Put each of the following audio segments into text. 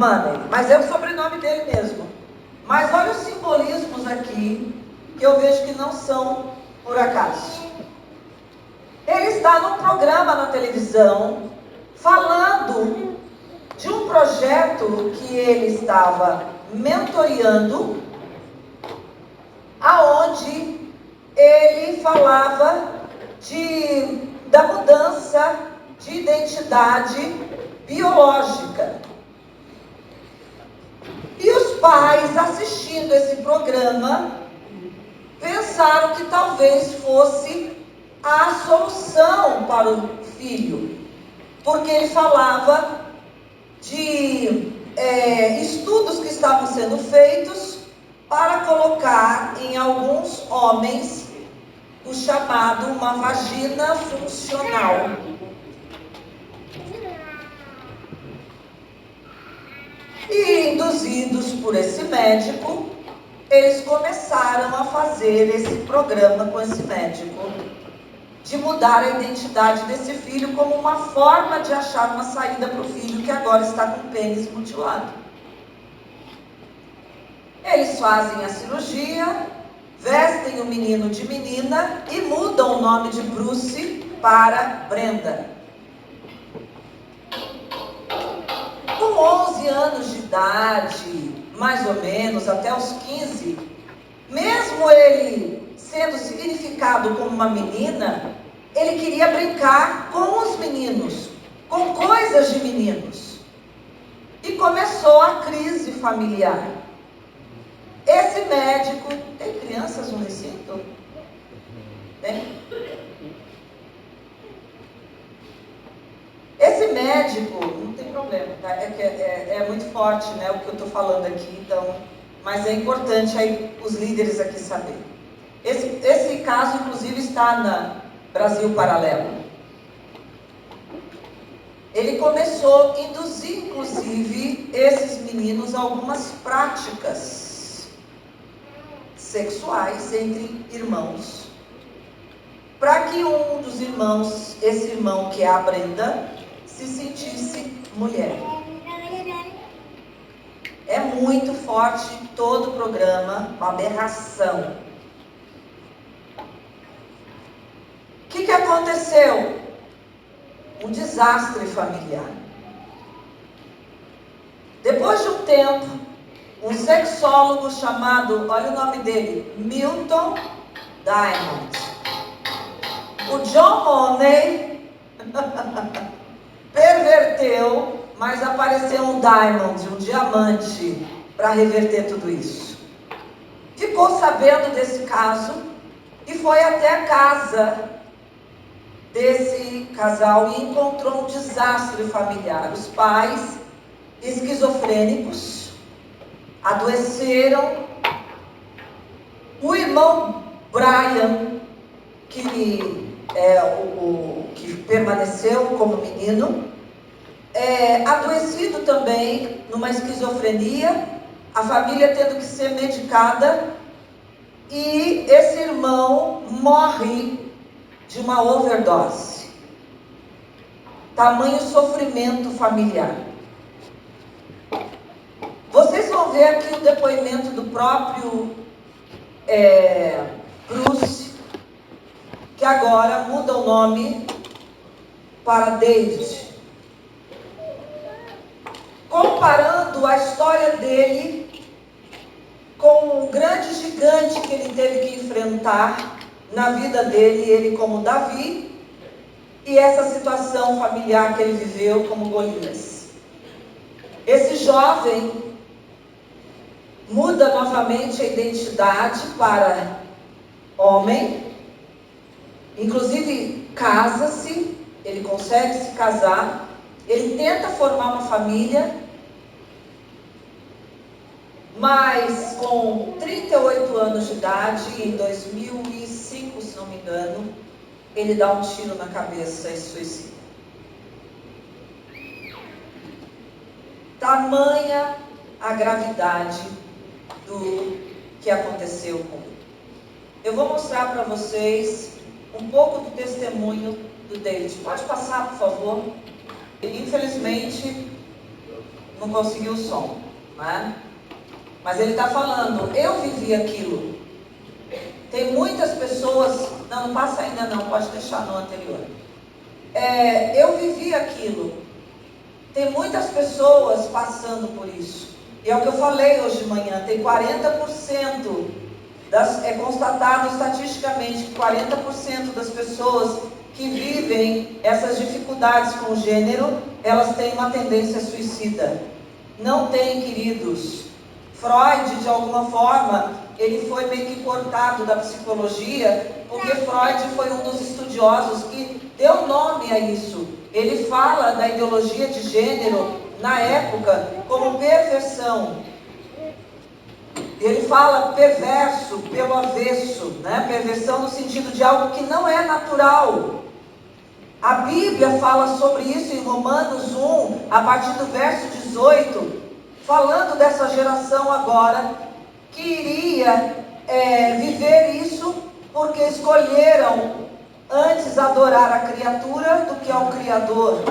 Money, mas é o sobrenome dele mesmo. Mas olha os simbolismos aqui, que eu vejo que não são por acaso. Ele está num programa na televisão, falando de um projeto que ele estava mentoreando, aonde ele falava da mudança de identidade biológica. E os pais, assistindo esse programa, pensaram que talvez fosse a solução para o filho, porque ele falava de estudos que estavam sendo feitos para colocar em alguns homens o chamado uma vagina funcional. E induzidos por esse médico, eles começaram a fazer esse programa com esse médico, de mudar a identidade desse filho como uma forma de achar uma saída para o filho que agora está com o pênis mutilado. Eles fazem a cirurgia, vestem o menino de menina e mudam o nome de Bruce para Brenda. Com 11 anos de idade, mais ou menos, até os 15, mesmo ele sendo significado como uma menina, ele queria brincar com os meninos, com coisas de meninos. E começou a crise familiar. Esse médico... Tem crianças no recinto? Tem? Esse médico, não tem problema, tá? É muito forte, né, o que eu estou falando aqui, então, mas é importante aí os líderes aqui saberem. Esse caso, inclusive, está na Brasil Paralelo. Ele começou a induzir, inclusive, esses meninos a algumas práticas sexuais entre irmãos, para que um dos irmãos, esse irmão que é a Brenda, se sentisse mulher. É muito forte todo o programa, uma aberração. O que aconteceu? Um desastre familiar. Depois de um tempo, um sexólogo chamado, olha o nome dele, Milton Diamond. O John Money perverteu, mas apareceu um diamond, um diamante, para reverter tudo isso. Ficou sabendo desse caso e foi até a casa desse casal e encontrou um desastre familiar. Os pais, esquizofrênicos, adoeceram. O irmão Brian, que que permaneceu como menino, adoecido também, numa esquizofrenia, a família tendo que ser medicada, e esse irmão morre de uma overdose. Tamanho sofrimento familiar. Vocês vão ver aqui o depoimento do próprio Bruce, que agora muda o nome para David. Comparando a história dele com o grande gigante que ele teve que enfrentar na vida dele, ele como Davi, e essa situação familiar que ele viveu como Golias. Esse jovem muda novamente a identidade para homem, inclusive casa-se, ele consegue se casar, ele tenta formar uma família, mas com 38 anos de idade, em 2005, se não me engano, ele dá um tiro na cabeça e se suicida. Tamanha a gravidade do que aconteceu com ele. Eu vou mostrar para vocês um pouco do testemunho do David. Pode passar, por favor? Infelizmente, Não conseguiu o som, né? Mas ele está falando, eu vivi aquilo. Tem muitas pessoas... Não passa ainda não, pode deixar no anterior. Eu vivi aquilo. Tem muitas pessoas passando por isso. E é o que eu falei hoje de manhã, tem 40%, é constatado estatisticamente que 40% das pessoas que vivem essas dificuldades com o gênero, elas têm uma tendência suicida. Não tem, queridos. Freud, de alguma forma, ele foi meio que cortado da psicologia, porque Freud foi um dos estudiosos que deu nome a isso. Ele fala da ideologia de gênero, na época, como perversão. Ele fala perverso, pelo avesso, né? Perversão no sentido de algo que não é natural. A Bíblia fala sobre isso em Romanos 1, a partir do verso 18, falando dessa geração agora, que iria viver isso, porque escolheram antes adorar a criatura do que ao Criador.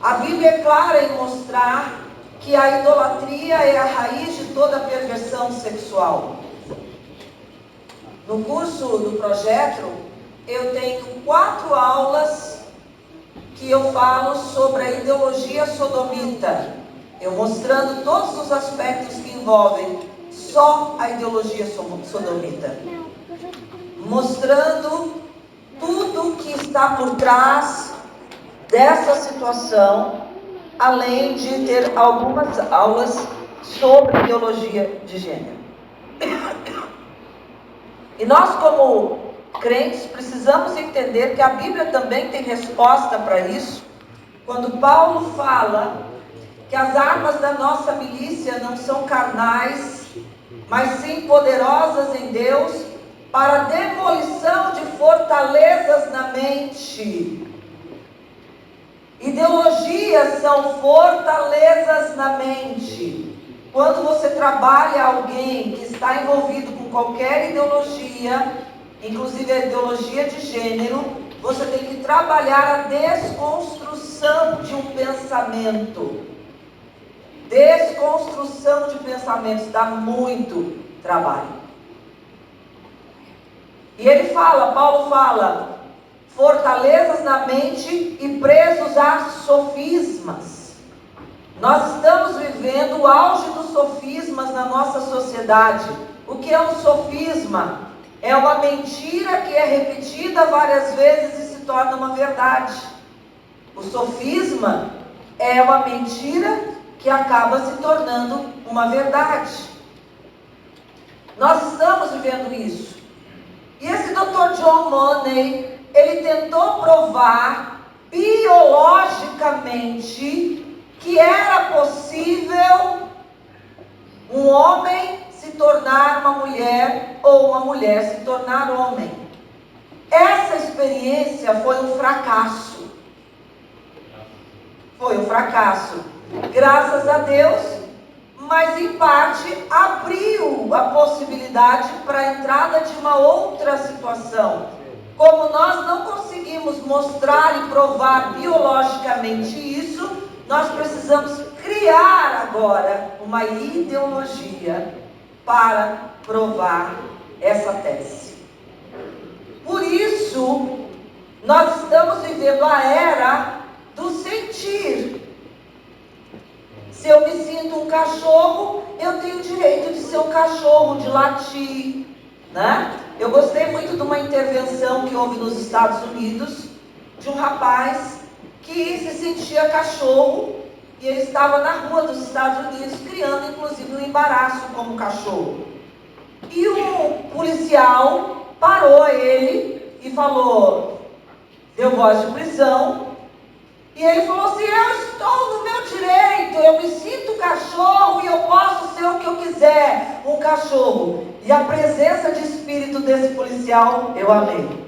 A Bíblia é clara em mostrar que a idolatria é a raiz de toda perversão sexual. No curso do projeto, eu tenho 4 aulas que eu falo sobre a ideologia sodomita. Eu mostrando todos os aspectos que envolvem só a ideologia sodomita. Mostrando tudo que está por trás dessa situação, além de ter algumas aulas sobre ideologia de gênero. E nós, como crentes, precisamos entender que a Bíblia também tem resposta para isso, quando Paulo fala que as armas da nossa milícia não são carnais, mas sim poderosas em Deus, para a demolição de fortalezas na mente. Ideologias são fortalezas na mente. Quando você trabalha alguém que está envolvido com qualquer ideologia, inclusive a ideologia de gênero, você tem que trabalhar a desconstrução de um pensamento. Desconstrução de pensamentos dá muito trabalho. E ele fala, Paulo fala, fortalezas na mente e presos a sofismas. Nós estamos vivendo o auge dos sofismas na nossa sociedade. O que é um sofisma? É uma mentira que é repetida várias vezes e se torna uma verdade. O sofisma é uma mentira que acaba se tornando uma verdade. Nós estamos vivendo isso. E esse Dr. John Money, ele tentou provar biologicamente que era possível um homem se tornar uma mulher ou uma mulher se tornar homem. Essa experiência foi um fracasso. Foi um fracasso. Graças a Deus, mas em parte abriu a possibilidade para a entrada de uma outra situação. Como nós não conseguimos mostrar e provar biologicamente isso, nós precisamos criar agora uma ideologia para provar essa tese. Por isso, nós estamos vivendo a era do sentir. Se eu me sinto um cachorro, eu tenho o direito de ser um cachorro, de latir, né? Eu gostei muito de uma intervenção que houve nos Estados Unidos, de um rapaz que se sentia cachorro, e ele estava na rua dos Estados Unidos, criando inclusive um embaraço como cachorro. E o policial parou ele e falou, deu voz de prisão, e ele falou assim, eu estou no meu direito, eu me sinto cachorro e eu posso ser o que eu quiser, um cachorro. E a presença de espírito desse policial, eu amei.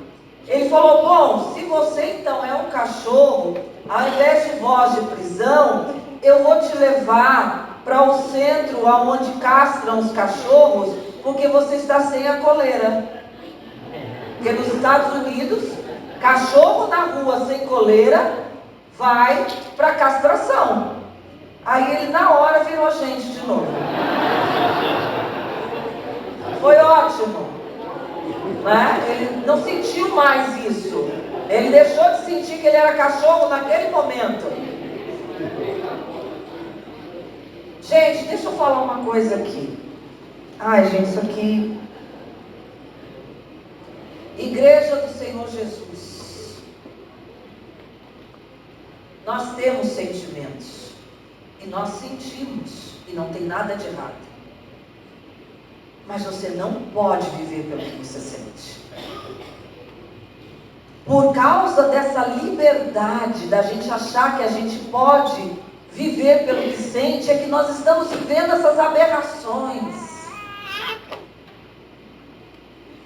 Ele falou, bom, se você então é um cachorro, ao invés de voz de prisão, eu vou te levar para o centro onde castram os cachorros, porque você está sem a coleira. Porque nos Estados Unidos, cachorro na rua sem coleira vai para castração. Aí ele na hora virou gente de novo. Foi ótimo, né? Ele não sentiu mais isso. Ele deixou de sentir que ele era cachorro naquele momento. Gente, deixa eu falar uma coisa aqui. Ai, gente, isso aqui... Igreja do Senhor Jesus. Nós temos sentimentos. E nós sentimos. E não tem nada de errado. Mas você não pode viver pelo que você sente. Por causa dessa liberdade da gente achar que a gente pode viver pelo que sente, é que nós estamos vivendo essas aberrações.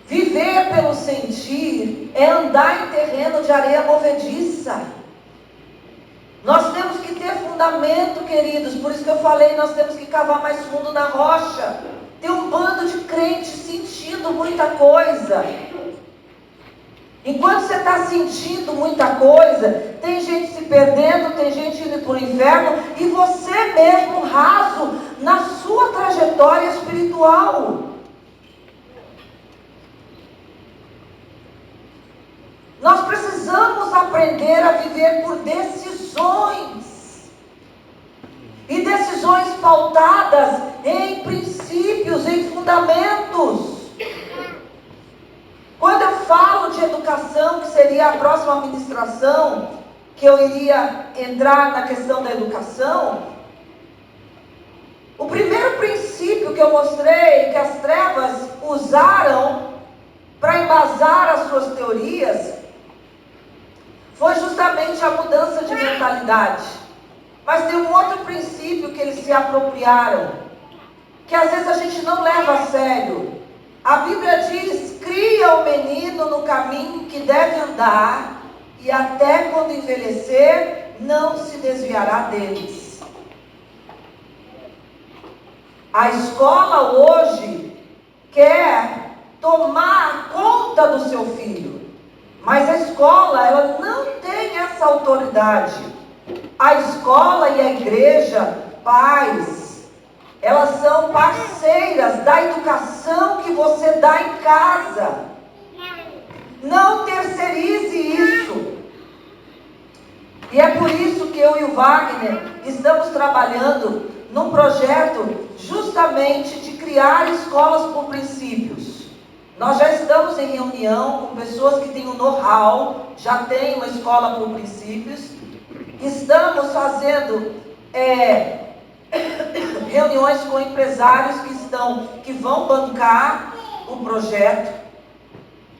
Viver pelo sentir é andar em terreno de areia movediça. Nós temos que ter fundamento, queridos. Por isso que eu falei, nós temos que cavar mais fundo na rocha. Tem um bando de crentes sentindo muita coisa. Enquanto você está sentindo muita coisa, tem gente se perdendo, tem gente indo para o inferno, e você mesmo raso na sua trajetória espiritual. Nós precisamos aprender a viver por decisões. E decisões pautadas em princípios, em fundamentos. Quando eu falo de educação, que seria a próxima ministração, que eu iria entrar na questão da educação, o primeiro princípio que eu mostrei, que as trevas usaram para embasar as suas teorias, foi justamente a mudança de mentalidade. Mas tem um outro princípio que eles se apropriaram, que às vezes a gente não leva a sério. A Bíblia diz: cria o menino no caminho que deve andar, e até quando envelhecer, não se desviará deles. A escola hoje quer tomar conta do seu filho, mas a escola, ela não tem essa autoridade. A escola e a igreja, pais, elas são parceiras da educação que você dá em casa. Não terceirize isso. E é por isso que eu e o Wagner estamos trabalhando num projeto justamente de criar escolas por princípios. Nós já estamos em reunião com pessoas que têm o know-how, já tem uma escola por princípios. Estamos fazendo reuniões com empresários que vão bancar o projeto.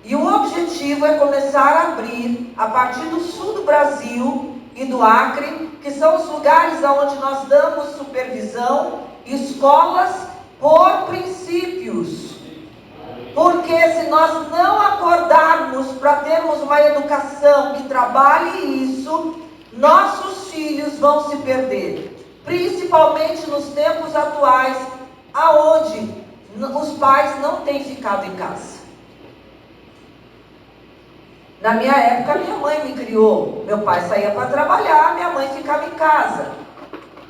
E o objetivo é começar a abrir, a partir do sul do Brasil e do Acre, que são os lugares onde nós damos supervisão, escolas por princípios. Porque se nós não acordarmos para termos uma educação que trabalhe isso, nossos filhos vão se perder. Principalmente nos tempos atuais, aonde os pais não têm ficado em casa. Na minha época, minha mãe me criou. Meu pai saía para trabalhar, minha mãe ficava em casa.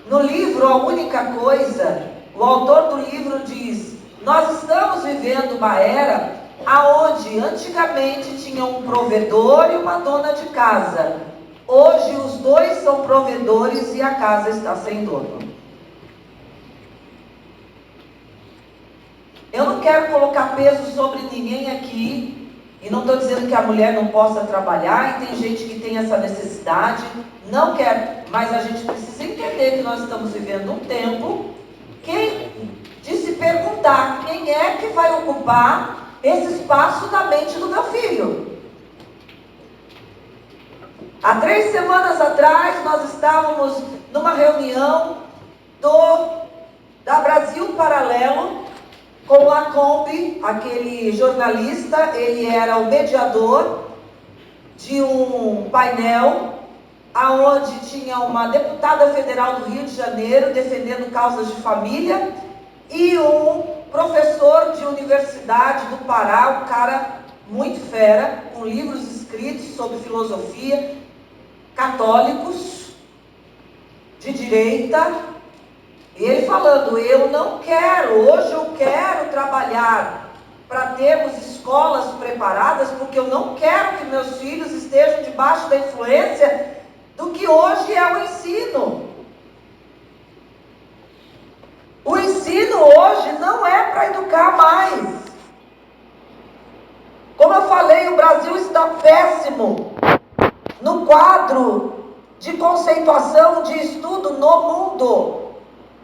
No livro, A Única Coisa, o autor do livro diz: nós estamos vivendo uma era aonde antigamente tinha um provedor e uma dona de casa. Hoje os dois são provedores e a casa está sem dono. Eu não quero colocar peso sobre ninguém aqui. E não estou dizendo que a mulher não possa trabalhar, e tem gente que tem essa necessidade, não quer, mas a gente precisa entender que nós estamos vivendo um tempo de se perguntar quem é que vai ocupar esse espaço na mente do meu filho. Há 3 semanas atrás, nós estávamos numa reunião da Brasil Paralelo, com o Lacombe, aquele jornalista. Ele era o mediador de um painel, aonde tinha uma deputada federal do Rio de Janeiro defendendo causas de família, e um professor de universidade do Pará, um cara muito fera, com livros escritos sobre filosofia, católicos, de direita, E ele falando, hoje eu quero trabalhar para termos escolas preparadas, porque eu não quero que meus filhos estejam debaixo da influência do que hoje é o ensino. O ensino hoje não é para educar mais. Como eu falei, o Brasil está péssimo no quadro de conceituação de estudo no mundo.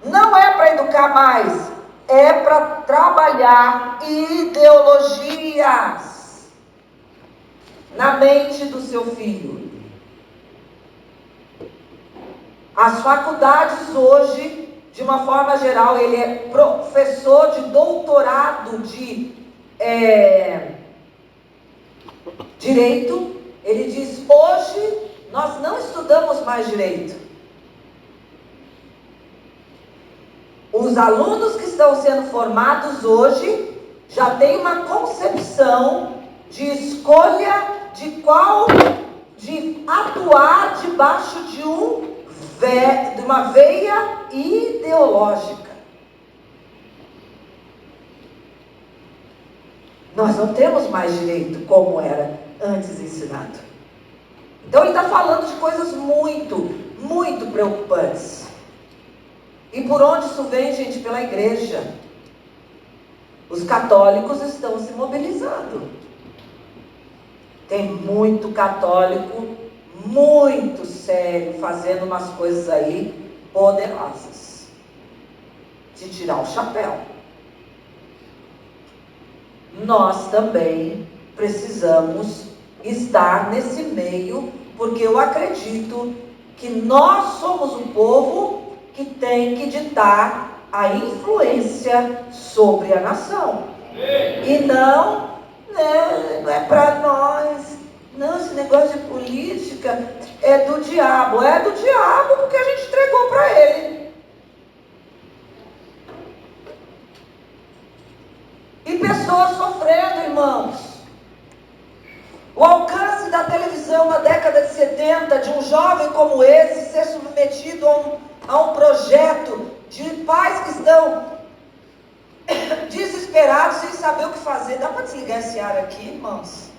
Não é para educar mais, é para trabalhar ideologias na mente do seu filho. As faculdades hoje, de uma forma geral, ele é professor de doutorado de direito. Ele diz, hoje nós não estudamos mais direito. Os alunos que estão sendo formados hoje já têm uma concepção de escolha de atuar debaixo de uma veia ideológica. Nós não temos mais direito como era antes ensinado. Então ele está falando de coisas muito, muito preocupantes. E por onde isso vem, gente? Pela igreja. Os católicos estão se mobilizando. Tem muito católico, muito sério, fazendo umas coisas aí poderosas. De tirar o chapéu. Nós também precisamos estar nesse meio, porque eu acredito que nós somos o povo que tem que ditar a influência sobre a nação. E não é para nós. Não, esse negócio de política é do diabo. É do diabo porque a gente entregou para ele. E pessoas sofrendo, irmãos. O alcance da televisão na década de 70, de um jovem como esse ser submetido a um projeto de pais que estão desesperados, sem saber o que fazer. Dá para desligar esse ar aqui, irmãos?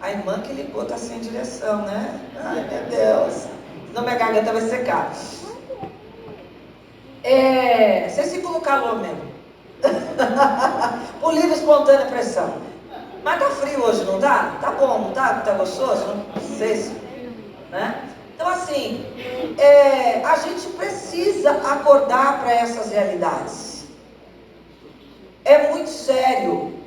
A irmã que ligou está sem direção, né? Ai, meu Deus. Senão minha garganta vai secar. Vocês ficam no calor mesmo. Por livre e espontânea pressão. Mas tá frio hoje, não tá? Tá bom, não tá? Tá gostoso? Não sei se... né? Então assim, a gente precisa acordar para essas realidades. É muito sério.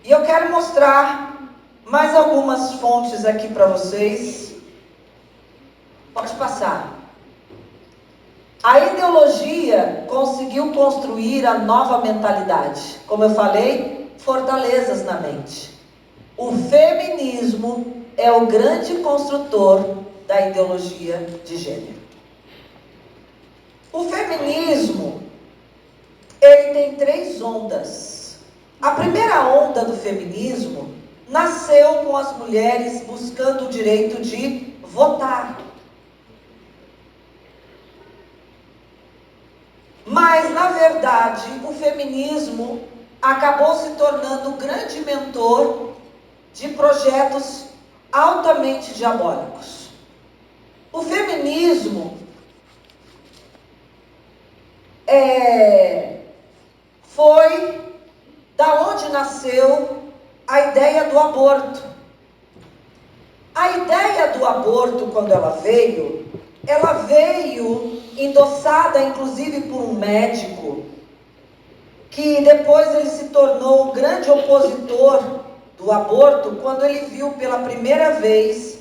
E eu quero mostrar mais algumas fontes aqui para vocês. Pode passar. A ideologia conseguiu construir a nova mentalidade. Como eu falei, fortalezas na mente. O feminismo é o grande construtor da ideologia de gênero. O feminismo, ele tem 3 ondas. A primeira onda do feminismo nasceu com as mulheres buscando o direito de votar. Mas, na verdade, o feminismo acabou se tornando o grande mentor de projetos altamente diabólicos. O feminismo foi da onde nasceu a ideia do aborto. A ideia do aborto, quando ela veio endossada inclusive por um médico, que depois ele se tornou um grande opositor do aborto, quando ele viu pela primeira vez,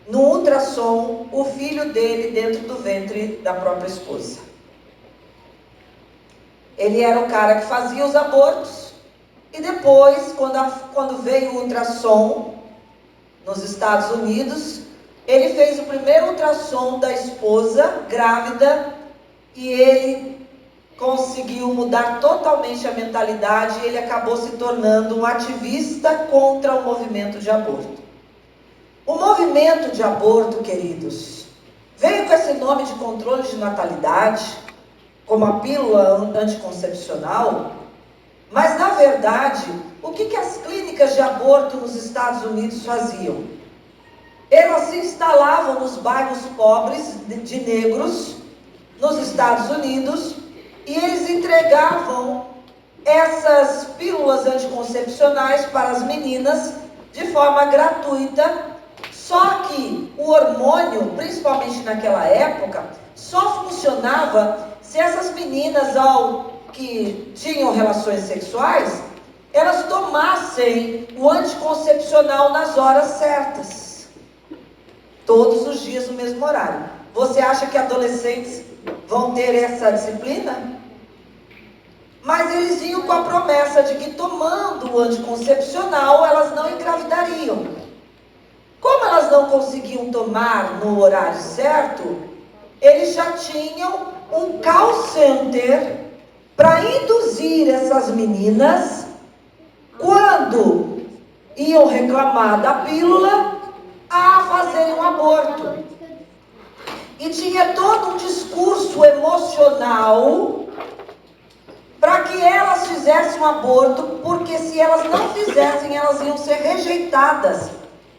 no ultrassom, o filho dele dentro do ventre da própria esposa. Ele era o cara que fazia os abortos, e depois, quando veio o ultrassom nos Estados Unidos, ele fez o primeiro ultrassom da esposa grávida, e ele conseguiu mudar totalmente a mentalidade, e ele acabou se tornando um ativista contra o movimento de aborto. O movimento de aborto, queridos, Veio com esse nome de controle de natalidade, como a pílula anticoncepcional, mas na verdade, o que as clínicas de aborto nos Estados Unidos faziam? Elas se instalavam nos bairros pobres de negros, nos Estados Unidos, e eles entregavam essas pílulas anticoncepcionais para as meninas de forma gratuita. Só que o hormônio, principalmente naquela época, só funcionava se essas meninas, ao que tinham relações sexuais, elas tomassem o anticoncepcional nas horas certas, todos os dias no mesmo horário. Você acha que adolescentes vão ter essa disciplina? Mas eles iam com a promessa de que tomando o anticoncepcional elas não engravidariam. Como elas não conseguiam tomar no horário certo, eles já tinham um call center para induzir essas meninas, quando iam reclamar da pílula, a fazerem um aborto. E tinha todo um discurso emocional para que elas fizessem um aborto, porque se elas não fizessem, elas iam ser rejeitadas.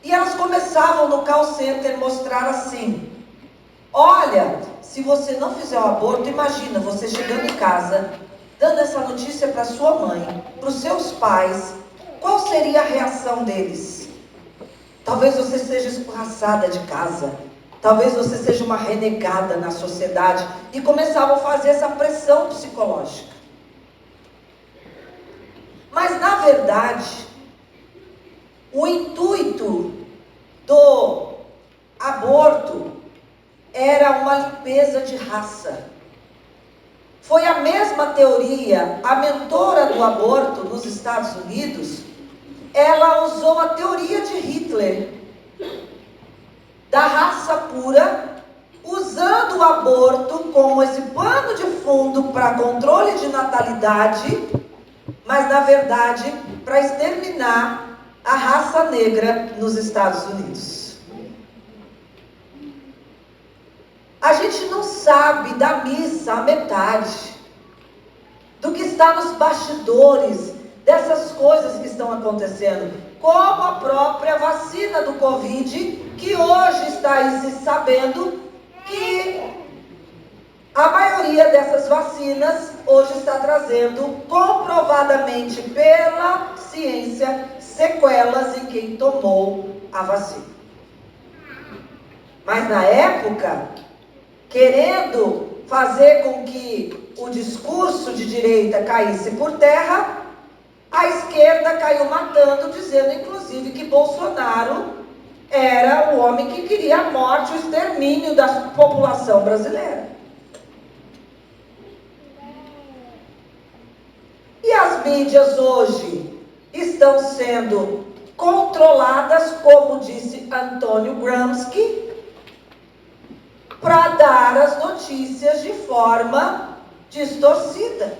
E elas começavam no call center mostrar assim: olha, se você não fizer o aborto, imagina você chegando em casa, dando essa notícia para sua mãe, para os seus pais, qual seria a reação deles? Talvez você seja escorraçada de casa, talvez você seja uma renegada na sociedade, e começavam a fazer essa pressão psicológica. Mas na verdade, o intuito do aborto era uma limpeza de raça. Foi a mesma teoria, a mentora do aborto nos Estados Unidos, ela usou a teoria de Hitler, da raça pura, usando o aborto como esse pano de fundo para controle de natalidade, mas na verdade para exterminar a raça negra nos Estados Unidos. A gente não sabe da missa a metade do que está nos bastidores dessas coisas que estão acontecendo, como a própria vacina do Covid, que hoje está aí se sabendo que a maioria dessas vacinas hoje está trazendo, comprovadamente pela ciência, sequelas em quem tomou a vacina. Mas na época, querendo fazer com que o discurso de direita caísse por terra, a esquerda caiu matando, dizendo inclusive que Bolsonaro era o homem que queria a morte, o extermínio da população brasileira. E as mídias hoje estão sendo controladas, como disse Antônio Gramsci, para dar as notícias de forma distorcida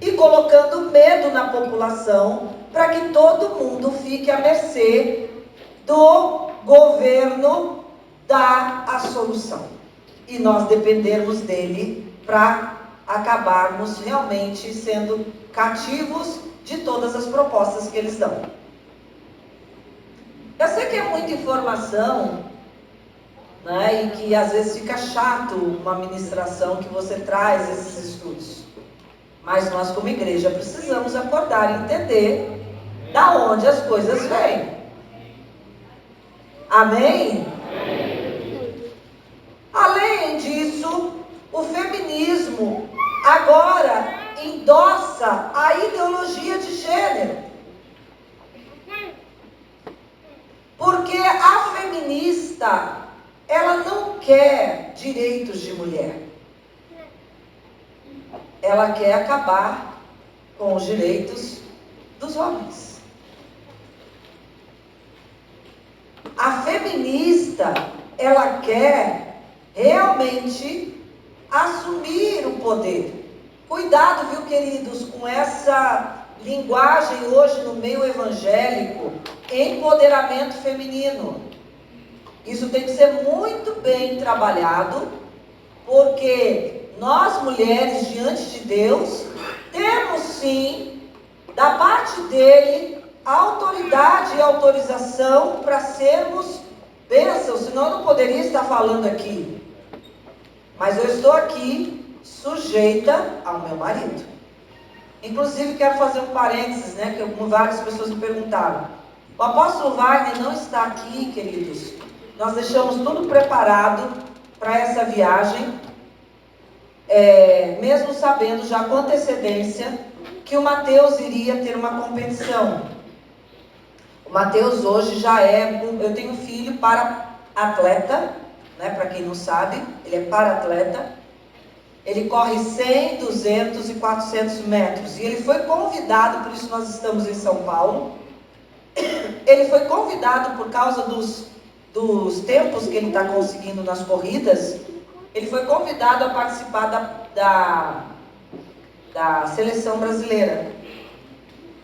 e colocando medo na população para que todo mundo fique à mercê do governo dar a solução e nós dependermos dele para acabarmos realmente sendo cativos de todas as propostas que eles dão. Eu sei que é muita informação, né, e que às vezes fica chato uma ministração que você traz esses estudos. Mas nós, como igreja, precisamos acordar e entender da onde as coisas vêm. Amém? Além disso, o feminismo agora endossa a ideologia de gênero. Porque a feminista, ela não quer direitos de mulher. Ela quer acabar com os direitos dos homens. A feminista, ela quer realmente assumir o poder. Cuidado, viu, queridos, com essa linguagem hoje no meio evangélico, empoderamento feminino. Isso tem que ser muito bem trabalhado, porque nós mulheres diante de Deus temos sim, da parte dele, autoridade e autorização para sermos bênçãos, senão eu não poderia estar falando aqui. Mas eu estou aqui sujeita ao meu marido. Inclusive quero fazer um parênteses, né, que várias pessoas me perguntaram. O apóstolo Wagner não está aqui, queridos. Nós deixamos tudo preparado para essa viagem, mesmo sabendo já com antecedência que o Mateus iria ter uma competição. O Mateus hoje já eu tenho um filho para atleta, né, para quem não sabe, ele é para atleta. Ele corre 100, 200 e 400 metros. E ele foi convidado, por isso nós estamos em São Paulo. Ele foi convidado por causa dos tempos que ele está conseguindo nas corridas. Ele foi convidado a participar da seleção brasileira.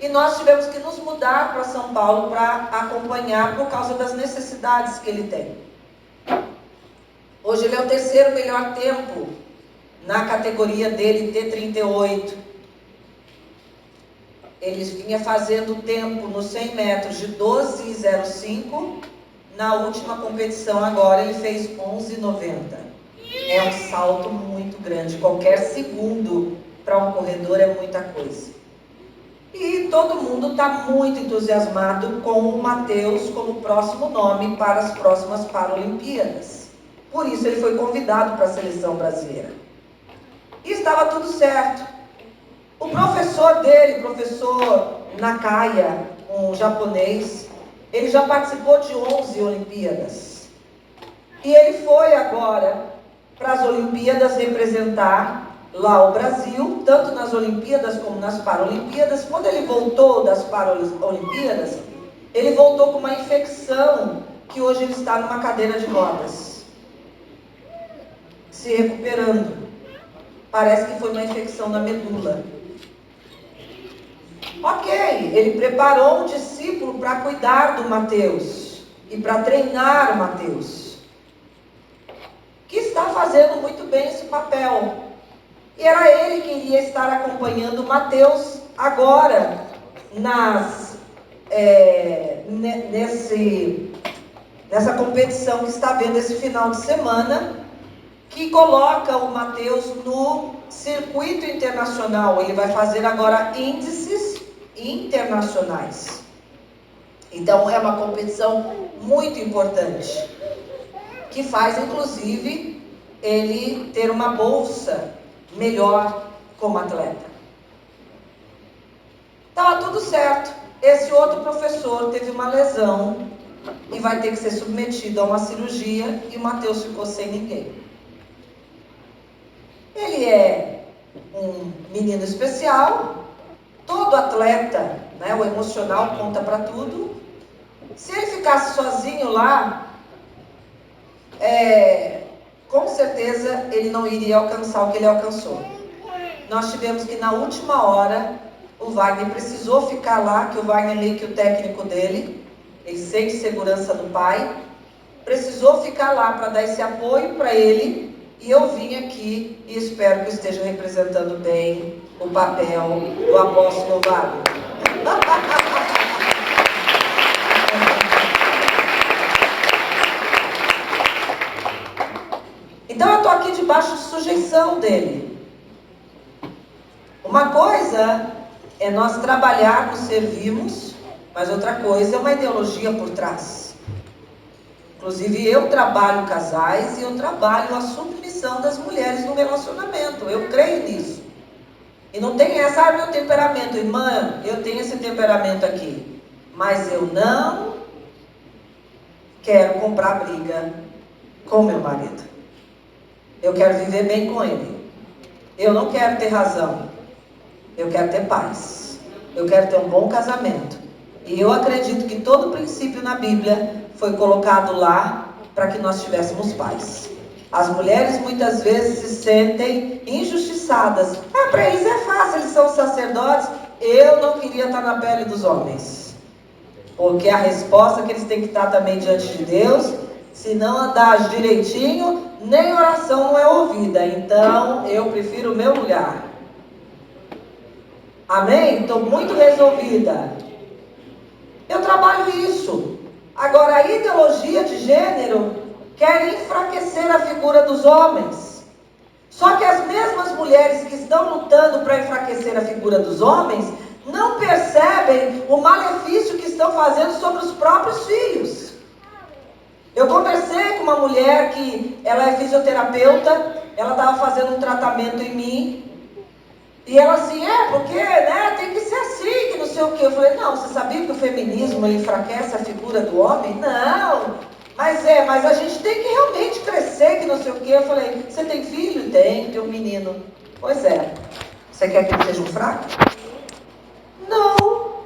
E nós tivemos que nos mudar para São Paulo para acompanhar por causa das necessidades que ele tem. Hoje ele é o terceiro melhor tempo na categoria dele, T38. Ele vinha fazendo tempo nos 100 metros de 12,05. Na última competição agora ele fez 11,90. É um salto muito grande. Qualquer segundo para um corredor é muita coisa. E todo mundo está muito entusiasmado com o Mateus como próximo nome para as próximas Paralimpíadas. Por isso ele foi convidado para a seleção brasileira. E estava tudo certo. O professor dele, professor Nakaya, um japonês, ele já participou de 11 Olimpíadas. E ele foi agora para as Olimpíadas representar lá o Brasil, tanto nas Olimpíadas como nas Paralimpíadas. Quando ele voltou das Paralimpíadas, ele voltou com uma infecção que hoje ele está numa cadeira de rodas, se recuperando. Parece que foi uma infecção na medula. Ok, ele preparou um discípulo para cuidar do Mateus e para treinar o Mateus, que está fazendo muito bem esse papel. E era ele que iria estar acompanhando o Mateus agora nessa competição que está vendo esse final de semana, que coloca o Mateus no circuito internacional. Ele vai fazer agora índices internacionais. Então é uma competição muito importante, que faz inclusive ele ter uma bolsa melhor como atleta. Estava tudo certo. Esse outro professor teve uma lesão e vai ter que ser submetido a uma cirurgia, e o Mateus ficou sem ninguém. Ele é um menino especial, todo atleta, né, o emocional conta para tudo. Se ele ficasse sozinho lá, com certeza ele não iria alcançar o que ele alcançou. Nós tivemos que, na última hora, o Wagner precisou ficar lá, que o Wagner é meio que o técnico dele, ele sente segurança do pai, precisou ficar lá para dar esse apoio para ele. E eu vim aqui e espero que eu esteja representando bem o papel do apóstolo Wagner. Então eu estou aqui debaixo de sujeição dele. Uma coisa é nós trabalharmos, servirmos, mas outra coisa é uma ideologia por trás. Inclusive eu trabalho casais e eu trabalho a submissão das mulheres no relacionamento. Eu creio nisso. E não tem essa, meu temperamento, irmã, eu tenho esse temperamento aqui, mas eu não quero comprar briga com meu marido. Eu quero viver bem com ele. Eu não quero ter razão. Eu quero ter paz. Eu quero ter um bom casamento. E eu acredito que todo princípio na Bíblia foi colocado lá para que nós tivéssemos paz. As mulheres muitas vezes se sentem injustiçadas. Para eles é fácil, eles são sacerdotes. Eu não queria estar na pele dos homens, porque a resposta que eles têm que estar também diante de Deus Se não andares direitinho, nem oração não é ouvida. Então, eu prefiro o meu lugar. Amém? Estou muito resolvida. Eu trabalho isso. Agora, a ideologia de gênero quer enfraquecer a figura dos homens. Só que as mesmas mulheres que estão lutando para enfraquecer a figura dos homens não percebem o malefício que estão fazendo sobre os próprios filhos. Eu conversei com uma mulher que ela é fisioterapeuta, ela estava fazendo um tratamento em mim, e ela assim, porque né, tem que ser assim, que não sei o que. Eu falei, não, você sabia que o feminismo enfraquece a figura do homem? Não, mas a gente tem que realmente crescer, que não sei o que. Eu falei, você tem filho? Tem um menino. Pois é, você quer que ele seja um fraco? Não.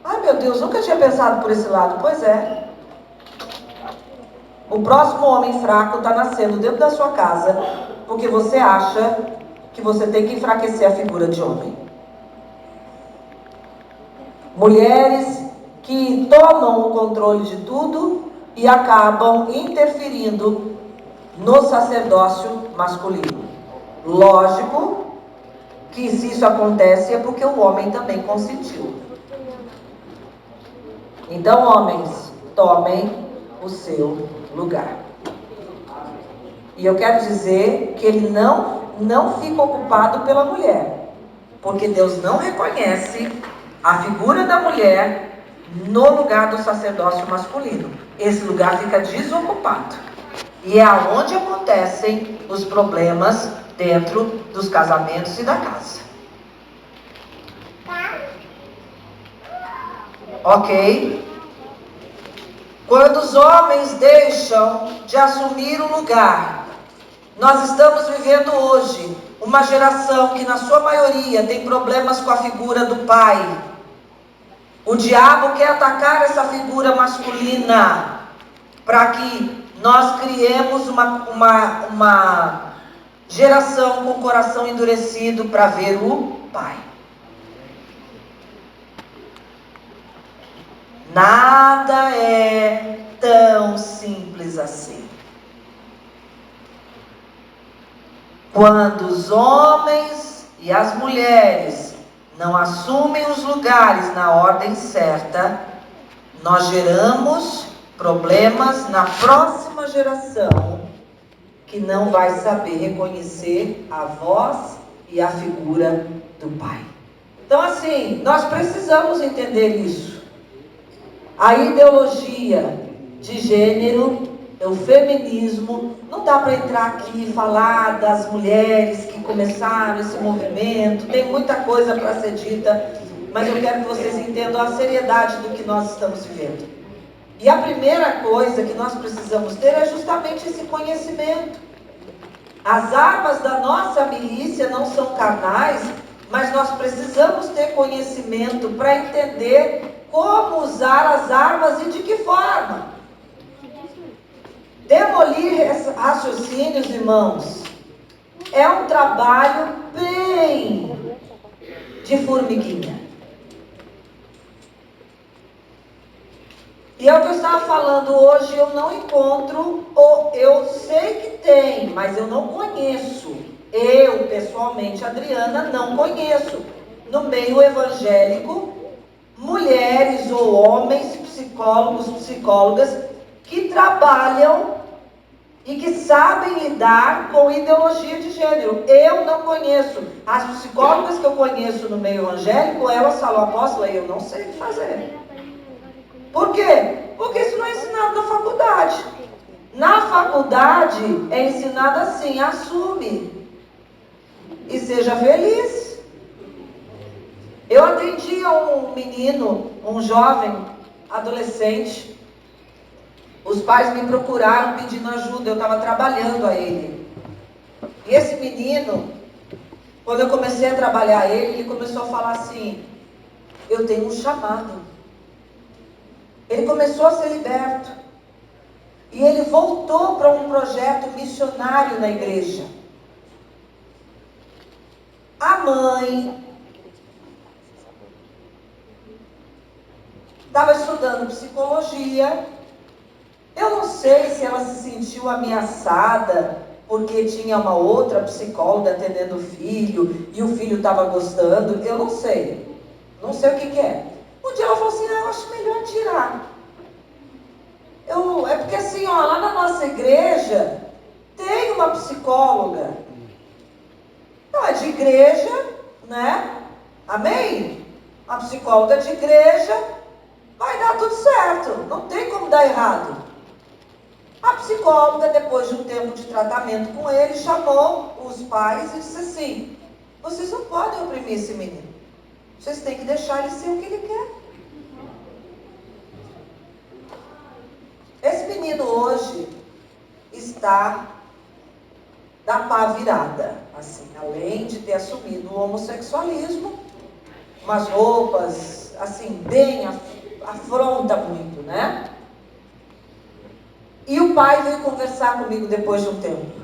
Ai meu Deus, nunca tinha pensado por esse lado. Pois é. O próximo homem fraco está nascendo dentro da sua casa, porque você acha que você tem que enfraquecer a figura de homem. Mulheres que tomam o controle de tudo e acabam interferindo no sacerdócio masculino. Lógico que se isso acontece é porque o homem também consentiu. Então, homens, tomem o seu lugar. E eu quero dizer que ele não fica ocupado pela mulher, porque Deus não reconhece a figura da mulher no lugar do sacerdócio masculino. Esse lugar fica desocupado. E é aonde acontecem os problemas dentro dos casamentos e da casa. Ok? Quando os homens deixam de assumir o lugar, nós estamos vivendo hoje uma geração que na sua maioria tem problemas com a figura do pai. O diabo quer atacar essa figura masculina para que nós criemos uma geração com o coração endurecido para ver o pai. Nada é tão simples assim. Quando os homens e as mulheres não assumem os lugares na ordem certa, nós geramos problemas na próxima geração que não vai saber reconhecer a voz e a figura do pai. Então assim, nós precisamos entender isso. A ideologia de gênero, o feminismo, não dá para entrar aqui e falar das mulheres que começaram esse movimento, tem muita coisa para ser dita, mas eu quero que vocês entendam a seriedade do que nós estamos vivendo. E a primeira coisa que nós precisamos ter é justamente esse conhecimento. As armas da nossa milícia não são carnais, mas nós precisamos ter conhecimento para entender como usar as armas e de que forma. Demolir raciocínios, irmãos, é um trabalho bem de formiguinha. E é o que eu estava falando hoje, eu não encontro, ou eu sei que tem, mas eu não conheço. Eu, pessoalmente, Adriana, não conheço. No meio evangélico, mulheres ou homens, psicólogos, psicólogas, que trabalham e que sabem lidar com ideologia de gênero. Eu não conheço. As psicólogas que eu conheço no meio evangélico, elas falam, apóstola, eu não sei o que fazer. Por quê? Porque isso não é ensinado na faculdade. Na faculdade é ensinado assim, assume e seja feliz. Eu atendi a um menino, um jovem, adolescente. Os pais me procuraram pedindo ajuda, eu estava trabalhando a ele. E esse menino, quando eu comecei a trabalhar ele começou a falar assim, eu tenho um chamado. Ele começou a ser liberto. E ele voltou para um projeto missionário na igreja. A mãe estava estudando psicologia. Eu não sei se ela se sentiu ameaçada porque tinha uma outra psicóloga atendendo o filho e o filho estava gostando. Eu não sei. Não sei o que é. Um dia ela falou assim, eu acho melhor tirar. É porque assim, ó, lá na nossa igreja tem uma psicóloga. Não, é de igreja, né? Amém? A psicóloga de igreja, vai dar tudo certo. Não tem como dar errado. A psicóloga, depois de um tempo de tratamento com ele, chamou os pais e disse assim, vocês não podem oprimir esse menino. Vocês têm que deixar ele ser o que ele quer. Esse menino hoje está da pá virada, assim, além de ter assumido o homossexualismo, umas roupas, assim, bem afronta muito, né? E o pai veio conversar comigo depois de um tempo.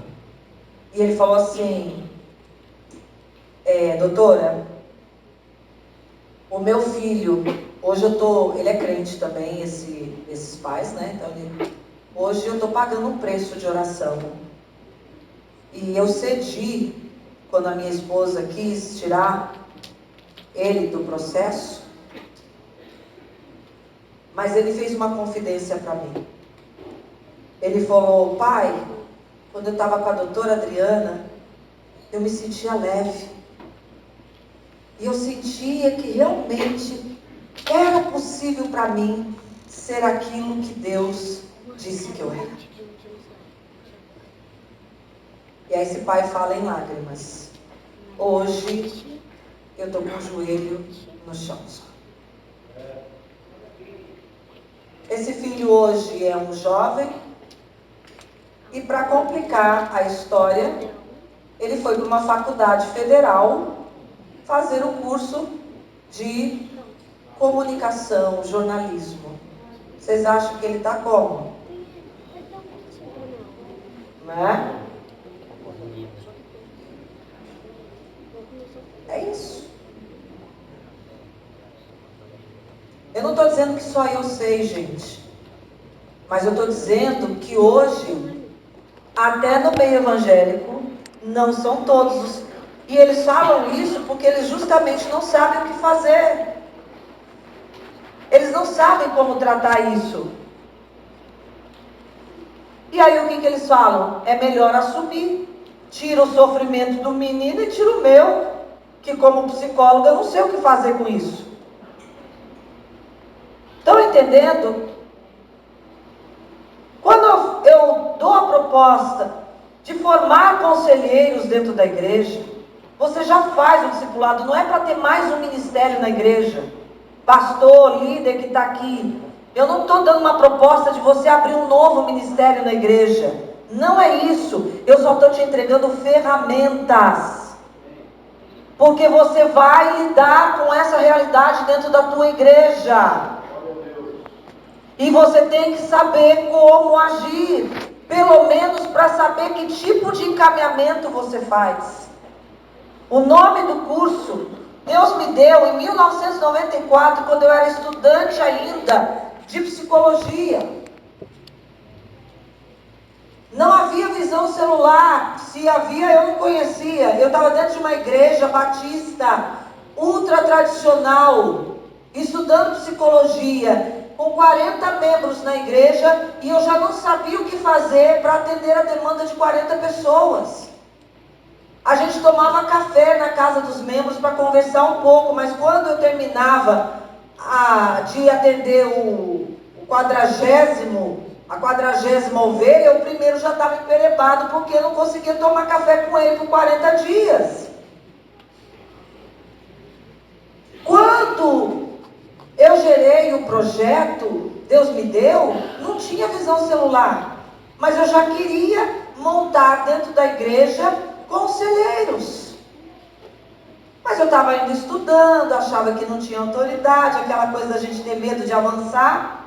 E ele falou assim, doutora, o meu filho, hoje ele é crente também, esses pais, né? Então, hoje eu estou pagando um preço de oração. E eu cedi, quando a minha esposa quis tirar ele do processo, mas ele fez uma confidência para mim. Ele falou, pai, quando eu estava com a doutora Adriana, eu me sentia leve. E eu sentia que realmente era possível para mim ser aquilo que Deus disse que eu era. E aí esse pai fala em lágrimas. Hoje eu estou com o joelho no chão. Esse filho hoje é um jovem. E para complicar a história, ele foi para uma faculdade federal fazer um curso de comunicação, jornalismo. Vocês acham que ele está como? Né? É isso. Eu não estou dizendo que só eu sei, gente. Mas eu estou dizendo que hoje, até no meio evangélico, não são todos. E eles falam isso porque eles justamente não sabem o que fazer. Eles não sabem como tratar isso. E aí o que eles falam? É melhor assumir. Tira o sofrimento do menino e tira o meu. Que como psicóloga eu não sei o que fazer com isso. Estão entendendo? Quando eu dou a proposta de formar conselheiros dentro da igreja, você já faz o discipulado, não é para ter mais um ministério na igreja. Pastor, líder que está aqui. Eu não estou dando uma proposta de você abrir um novo ministério na igreja. Não é isso. Eu só estou te entregando ferramentas. Porque você vai lidar com essa realidade dentro da tua igreja. E você tem que saber como agir. Pelo menos para saber que tipo de encaminhamento você faz. O nome do curso, Deus me deu em 1994, quando eu era estudante ainda de psicologia. Não havia visão celular. Se havia, eu não conhecia. Eu estava dentro de uma igreja batista, ultra tradicional, estudando psicologia, com 40 membros na igreja, e eu já não sabia o que fazer para atender a demanda de 40 pessoas. A gente tomava café na casa dos membros para conversar um pouco, mas quando eu terminava de atender a 40ª ovelha, o primeiro já estava emperebado, porque eu não conseguia tomar café com ele por 40 dias. Quando eu gerei o projeto, Deus me deu, não tinha visão celular, mas eu já queria montar dentro da igreja conselheiros. Mas eu estava ainda estudando, achava que não tinha autoridade, aquela coisa da gente ter medo de avançar.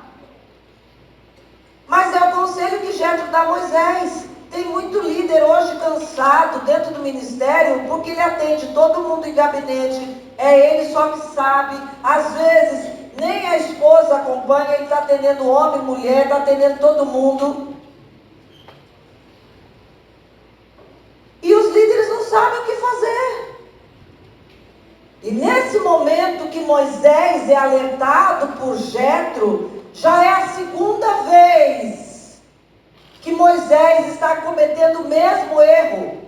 Mas é o conselho que Jetro dá a Moisés. Tem muito líder hoje cansado dentro do ministério, porque ele atende todo mundo em gabinete, é ele só que sabe. Às vezes nem a esposa acompanha, ele está atendendo homem, mulher, está atendendo todo mundo. E os líderes não sabem o que fazer. E nesse momento que Moisés é alertado por Jetro, já é a segunda vez que Moisés está cometendo o mesmo erro.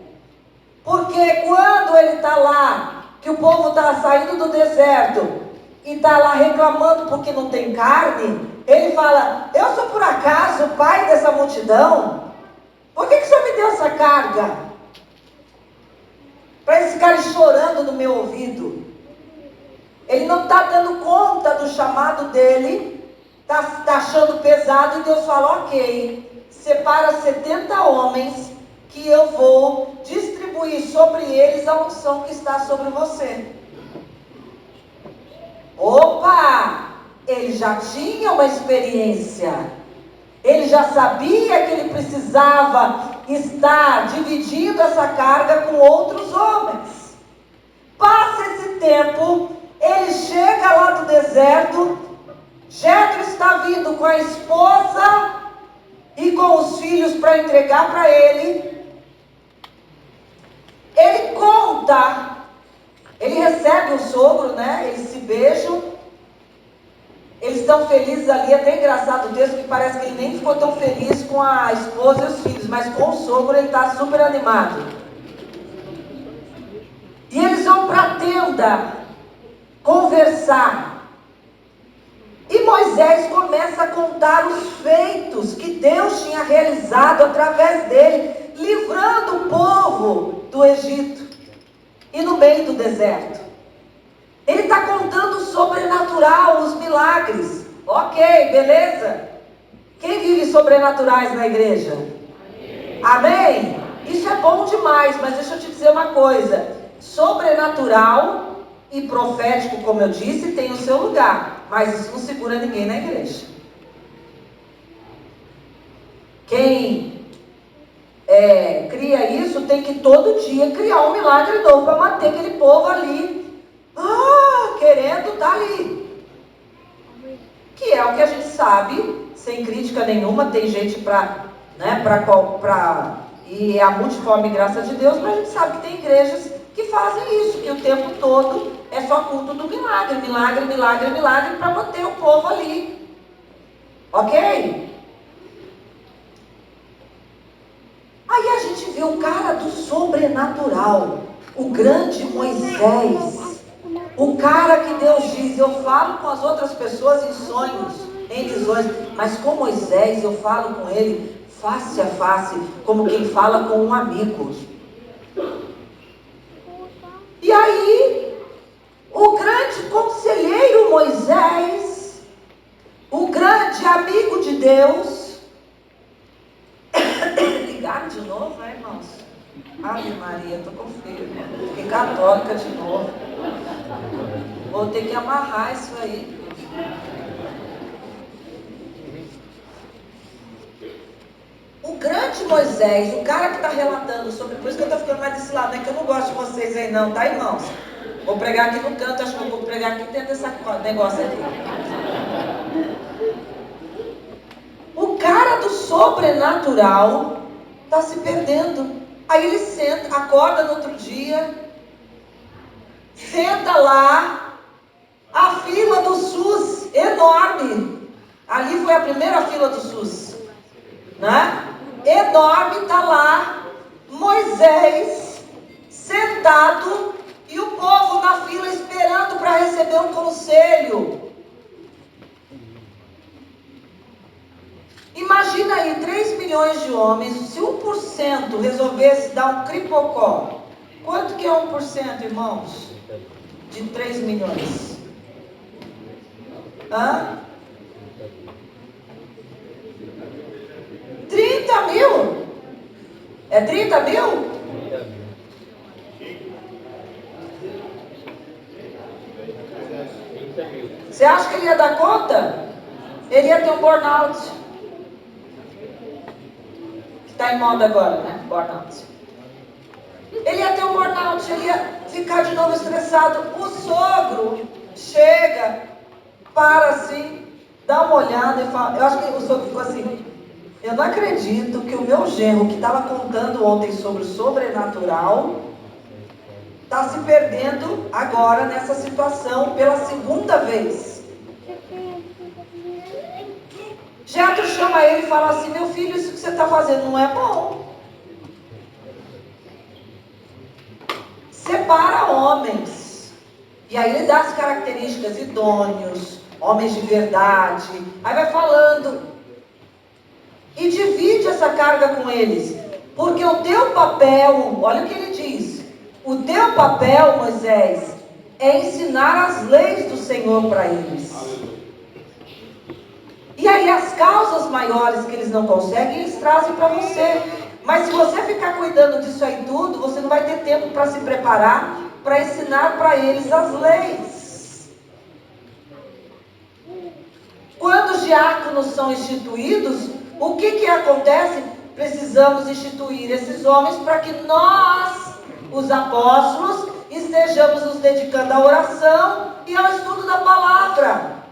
Porque quando ele está lá, que o povo está saindo do deserto, e está lá reclamando porque não tem carne, ele fala: eu sou por acaso o pai dessa multidão? Por que o Senhor me deu essa carga? Para eles ficarem chorando no meu ouvido. Ele não está dando conta do chamado dele, está achando pesado, e Deus fala: ok, separa 70 homens, que eu vou distribuir sobre eles a unção que está sobre você. Opa! Ele já tinha uma experiência. Ele já sabia que ele precisava estar dividindo essa carga com outros homens. Passa esse tempo, ele chega lá do deserto, Jetro está vindo com a esposa e com os filhos para entregar para ele. Ele conta, ele recebe o sogro, né? Eles se beijam, eles estão felizes ali. Até engraçado o texto, que parece que ele nem ficou tão feliz com a esposa e os filhos, mas com o sogro ele está super animado. E eles vão para a tenda conversar. E Moisés começa a contar os feitos que Deus tinha realizado através dele, livrando o povo do Egito e no meio do deserto. Ele está contando o sobrenatural, os milagres. Ok, beleza? Quem vive sobrenaturais na igreja? Amém? Isso é bom demais, mas deixa eu te dizer uma coisa: sobrenatural e profético, como eu disse, tem o seu lugar, mas isso não segura ninguém na igreja. Quem cria isso tem que todo dia criar um milagre novo para manter aquele povo ali, querendo estar ali. Que é o que a gente sabe, sem crítica nenhuma. Tem gente e é a multiforme graça de Deus, mas a gente sabe que tem igrejas que fazem isso, que o tempo todo é só culto do milagre, milagre, milagre, milagre, para manter o povo ali. Ok? Aí a gente vê o cara do sobrenatural, o grande Moisés, o cara que Deus diz: eu falo com as outras pessoas em sonhos, em visões, mas com Moisés eu falo com ele face a face, como quem fala com um amigo. E aí, o grande conselheiro Moisés, o grande amigo de Deus, ligaram de novo, né, irmãos? Ave Maria, estou com frio, fiquei católica de novo. Vou ter que amarrar isso aí. O grande Moisés, o cara que está relatando sobre... Por isso que eu estou ficando mais desse lado, não é que eu não gosto de vocês aí não, tá, irmãos? Vou pregar aqui no canto, acho que eu vou pregar aqui dentro desse negócio aqui. O cara do sobrenatural está se perdendo. Aí ele senta, acorda no outro dia, senta lá, a fila do SUS, enorme. Ali foi a primeira fila do SUS, né? Enorme, está lá Moisés sentado e o povo na fila esperando para receber um conselho. Imagina aí, 3 milhões de homens, se 1% resolvesse dar um cripocó, quanto que é 1%, irmãos? De 3 milhões? 30 mil? É 30 mil? Você acha que ele ia dar conta? Ele ia ter um burnout. Que está em moda agora, né? Burnout. Ele ia ter um burnout, ele ia ficar de novo estressado. O sogro chega para assim, dá uma olhada e fala, eu acho que o sogro ficou assim, eu não acredito que o meu genro, que estava contando ontem sobre o sobrenatural, está se perdendo agora nessa situação pela segunda vez. Jetro chama ele e fala assim, meu filho, isso que você está fazendo não é bom. Separa homens. E aí ele dá as características: idôneos, homens de verdade. Aí vai falando. E divide essa carga com eles. Porque o teu papel, olha o que ele diz. O teu papel, Moisés, é ensinar as leis do Senhor para eles. E aí as causas maiores que eles não conseguem, eles trazem para você. Mas se você ficar cuidando disso aí tudo, você não vai ter tempo para se preparar, para ensinar para eles as leis. Quando os diáconos são instituídos, o que acontece? Precisamos instituir esses homens para que nós, os apóstolos, estejamos nos dedicando à oração e ao estudo da palavra.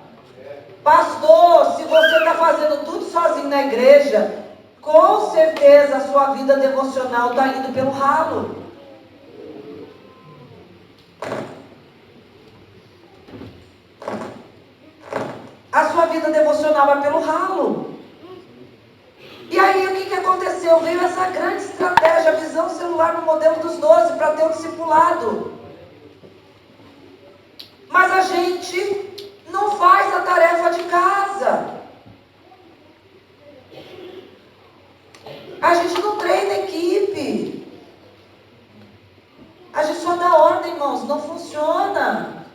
Pastor, se você está fazendo tudo sozinho na igreja, com certeza a sua vida devocional está indo pelo ralo. A sua vida devocional vai pelo ralo. E aí o que aconteceu? Veio essa grande estratégia, a visão celular no modelo dos 12, para ter um discipulado. Mas a gente não faz a tarefa de casa. A gente não treina equipe. A gente só dá ordem, irmãos. Não funciona.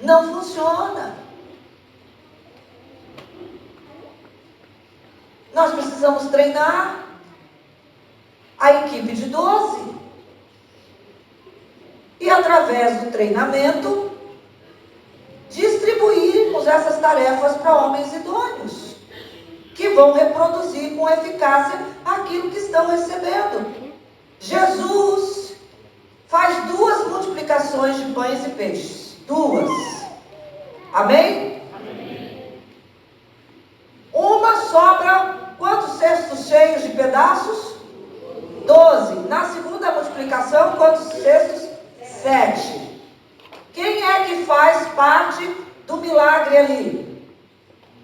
Não funciona. Nós precisamos treinar a equipe de 12. E através do treinamento, distribuirmos essas tarefas para homens idôneos, que vão reproduzir com eficácia aquilo que estão recebendo. Jesus faz 2 multiplicações de pães e peixes. 2. Amém? Amém. Uma sobra, quantos cestos cheios de pedaços? 12. Na segunda multiplicação, quantos cestos? 7. Quem é que faz parte do milagre ali?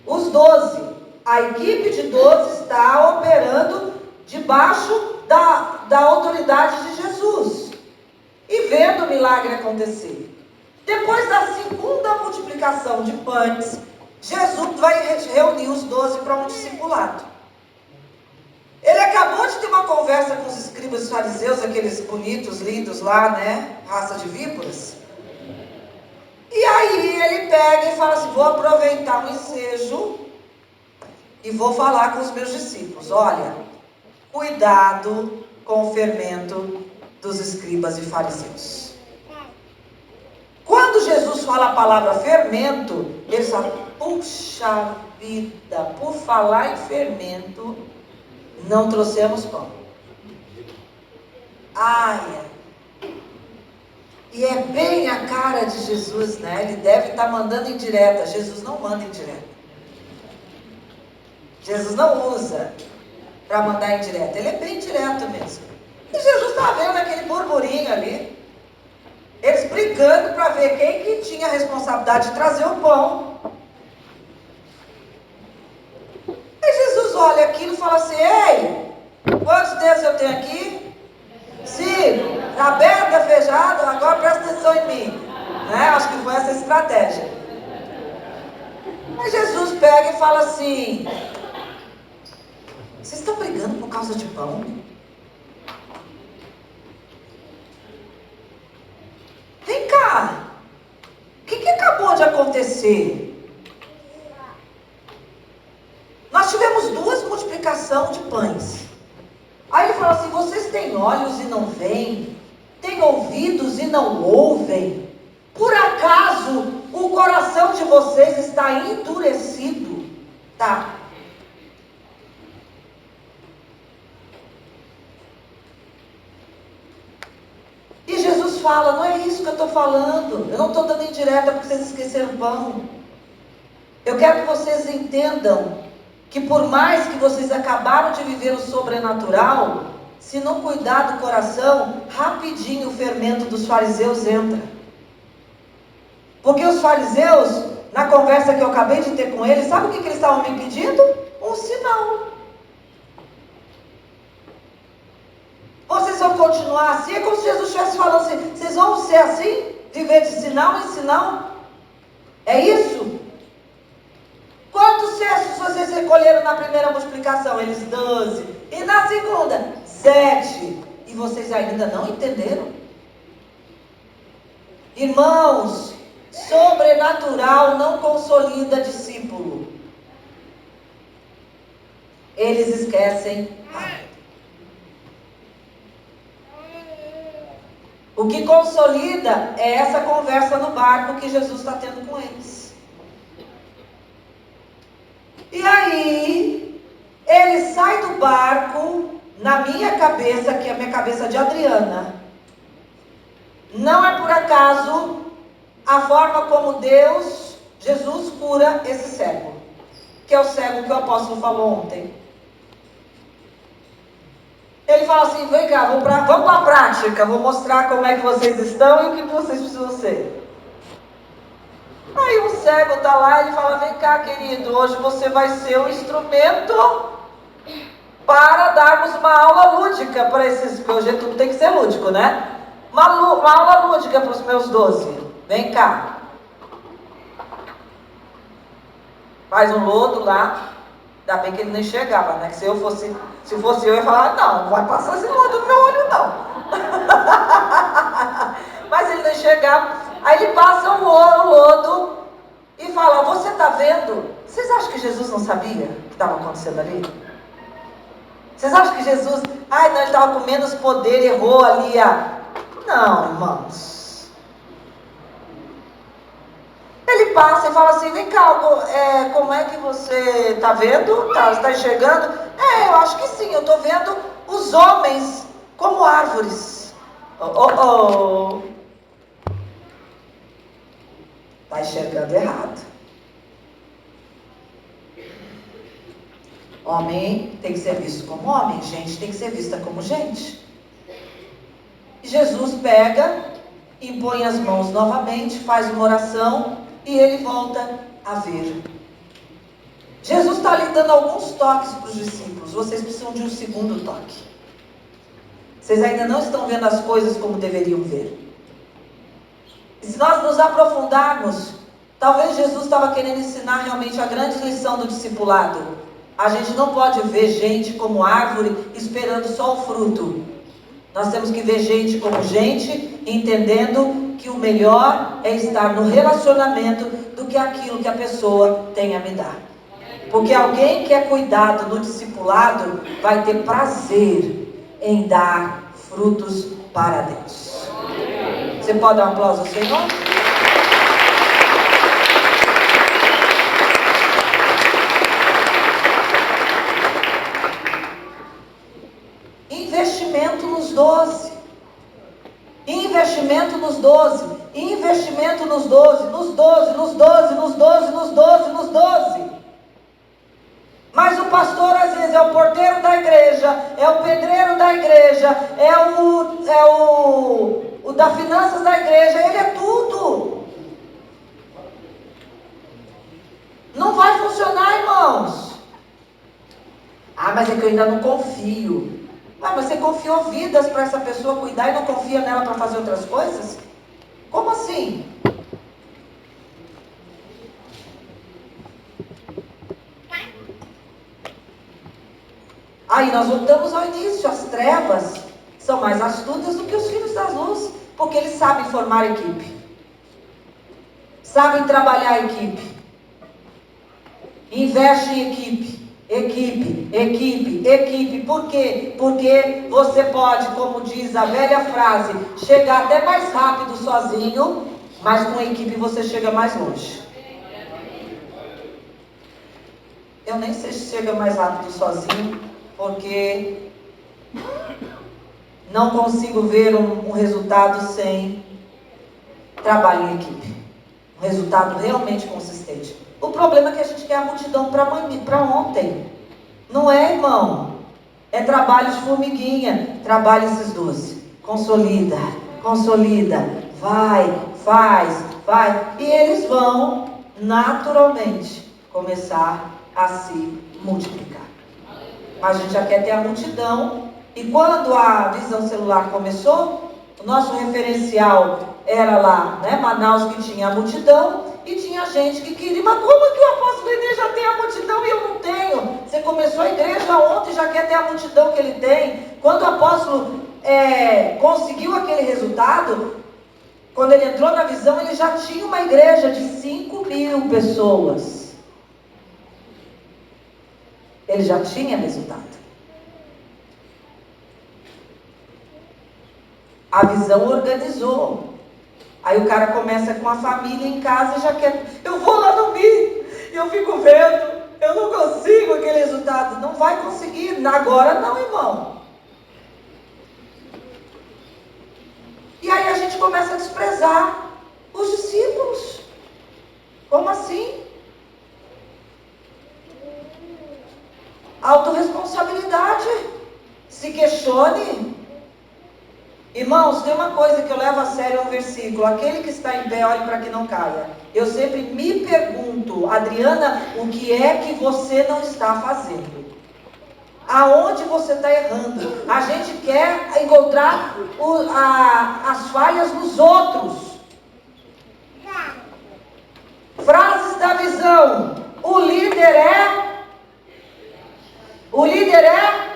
Os 12. A equipe de 12 está operando debaixo da autoridade de Jesus e vendo o milagre acontecer. Depois da segunda multiplicação de pães, Jesus vai reunir os 12 para um discipulado. Ele acabou de ter uma conversa com os escribas e fariseus, aqueles bonitos, lindos lá, né? Raça de víboras. E aí ele pega e fala assim, vou aproveitar o ensejo e vou falar com os meus discípulos. Olha, cuidado com o fermento dos escribas e fariseus. Quando Jesus fala a palavra fermento, ele fala, puxa vida, por falar em fermento, não trouxemos pão. Ai, e é bem a cara de Jesus, né? Ele deve estar mandando indireta. Jesus não manda indireta. Jesus não usa para mandar indireta. Ele é bem direto mesmo. E Jesus está vendo aquele burburinho ali. Eles brigando para ver quem que tinha a responsabilidade de trazer o pão. Aí Jesus olha aquilo e fala assim, ei, quantos dedos eu tenho aqui? 5. Está aberto, fechado, agora presta atenção em mim. Né? Acho que foi essa a estratégia. Mas Jesus pega e fala assim, vocês estão brigando por causa de pão? Vem cá, o que acabou de acontecer? Nós tivemos 2 multiplicações de pães. Aí ele fala assim, vocês têm olhos e não veem, têm ouvidos e não ouvem. Por acaso o coração de vocês está endurecido? Tá. E Jesus Jesus fala, não é isso que eu estou falando. Eu não estou dando indireta porque vocês esqueceram o pão. Eu quero que vocês entendam que por mais que vocês acabaram de viver o sobrenatural, se não cuidar do coração, rapidinho o fermento dos fariseus entra. Porque os fariseus, na conversa que eu acabei de ter com eles, sabe o que eles estavam me pedindo? Um sinal. Vocês vão continuar assim? É como se Jesus estivesse falando assim, vocês vão ser assim? Viver de sinal em sinal? É isso? Quantos cestos vocês recolheram na primeira multiplicação? Eles 12. E na segunda? 7. E vocês ainda não entenderam? Irmãos, sobrenatural não consolida discípulo. Eles esquecem rápido. O que consolida é essa conversa no barco que Jesus está tendo com eles. E aí, ele sai do barco, na minha cabeça, que é a minha cabeça de Adriana. Não é por acaso a forma como Jesus cura esse cego. Que é o cego que o apóstolo falou ontem. Ele fala assim, vem cá, vamos para a prática, vou mostrar como é que vocês estão e o que vocês precisam ser. Aí o cego está lá, ele fala, vem cá querido, hoje você vai ser um instrumento para darmos uma aula lúdica para esses, porque hoje tudo tem que ser lúdico, né? Uma aula lúdica para os meus 12, vem cá. Faz um lodo lá, ainda bem que ele nem chegava, né? Que se fosse eu ia falar, não vai passar esse lodo no meu olho não. Mas ele nem chegava, aí ele passa o lodo e fala, você está vendo? Vocês acham que Jesus não sabia o que estava acontecendo ali? Vocês acham que Jesus, não, ele estava com menos poder, errou ali Não, irmãos. Ele passa e fala assim, vem cá, como é que você está vendo? Está enxergando? Eu acho que sim, eu estou vendo os homens como árvores. Está enxergando errado. Homem tem que ser visto como homem, gente tem que ser vista como gente. E Jesus pega, impõe as mãos novamente, faz uma oração e ele volta a ver. Jesus está lhe dando alguns toques para os discípulos. Vocês precisam de um segundo toque. Vocês ainda não estão vendo as coisas como deveriam ver. E se nós nos aprofundarmos, talvez Jesus estava querendo ensinar realmente a grande lição do discipulado. A gente não pode ver gente como árvore esperando só o fruto. Nós temos que ver gente como gente, entendendo que o melhor é estar no relacionamento do que aquilo que a pessoa tem a me dar. Porque alguém que é cuidado no discipulado vai ter prazer em dar frutos para Deus. Você pode dar um aplauso ao Senhor? Investimento nos 12. Investimento nos 12. Investimento nos 12. Nos 12, nos 12, nos 12, nos 12, nos 12. Mas o pastor às vezes é o porteiro da igreja, é o pedreiro da igreja, é o da finanças da igreja, ele é tudo. Não vai funcionar, irmãos. Mas é que eu ainda não confio. Mas você confiou vidas para essa pessoa cuidar e não confia nela para fazer outras coisas? Como assim? Aí nós voltamos ao início. As trevas são mais astutas do que os filhos das luzes, porque eles sabem formar equipe, sabem trabalhar a equipe, investem em equipe. Equipe. Por quê? Porque você pode, como diz a velha frase, chegar até mais rápido sozinho, mas com a equipe você chega mais longe. Eu nem sei se chega mais rápido sozinho, porque não consigo ver um resultado sem trabalho em equipe. Um resultado realmente consistente. O problema é que a gente quer a multidão para ontem. Não é, irmão? É trabalho de formiguinha. Trabalha esses 12. Consolida, vai, faz, vai. E eles vão naturalmente começar a se multiplicar. Mas a gente já quer ter a multidão. E quando a visão celular começou, o nosso referencial era lá, né, Manaus, que tinha a multidão. E tinha gente que queria, mas como que o apóstolo Inês já tem a multidão e eu não tenho? Você começou a igreja ontem e já quer ter a multidão que ele tem. Quando o apóstolo conseguiu aquele resultado, quando ele entrou na visão, ele já tinha uma igreja de 5.000 pessoas. Ele já tinha resultado. A visão organizou. Aí o cara começa com a família em casa e já quer, eu vou lá no Mi, eu fico vendo, eu não consigo aquele resultado. Não vai conseguir, agora não, irmão. E aí a gente começa a desprezar os discípulos. Como assim? Autorresponsabilidade. Se questione. Irmãos, tem uma coisa que eu levo a sério um versículo. Aquele que está em pé, olhe para que não caia. Eu sempre me pergunto, Adriana, o que é que você não está fazendo? Aonde você está errando? A gente quer encontrar as falhas nos outros. Frases da visão. O líder é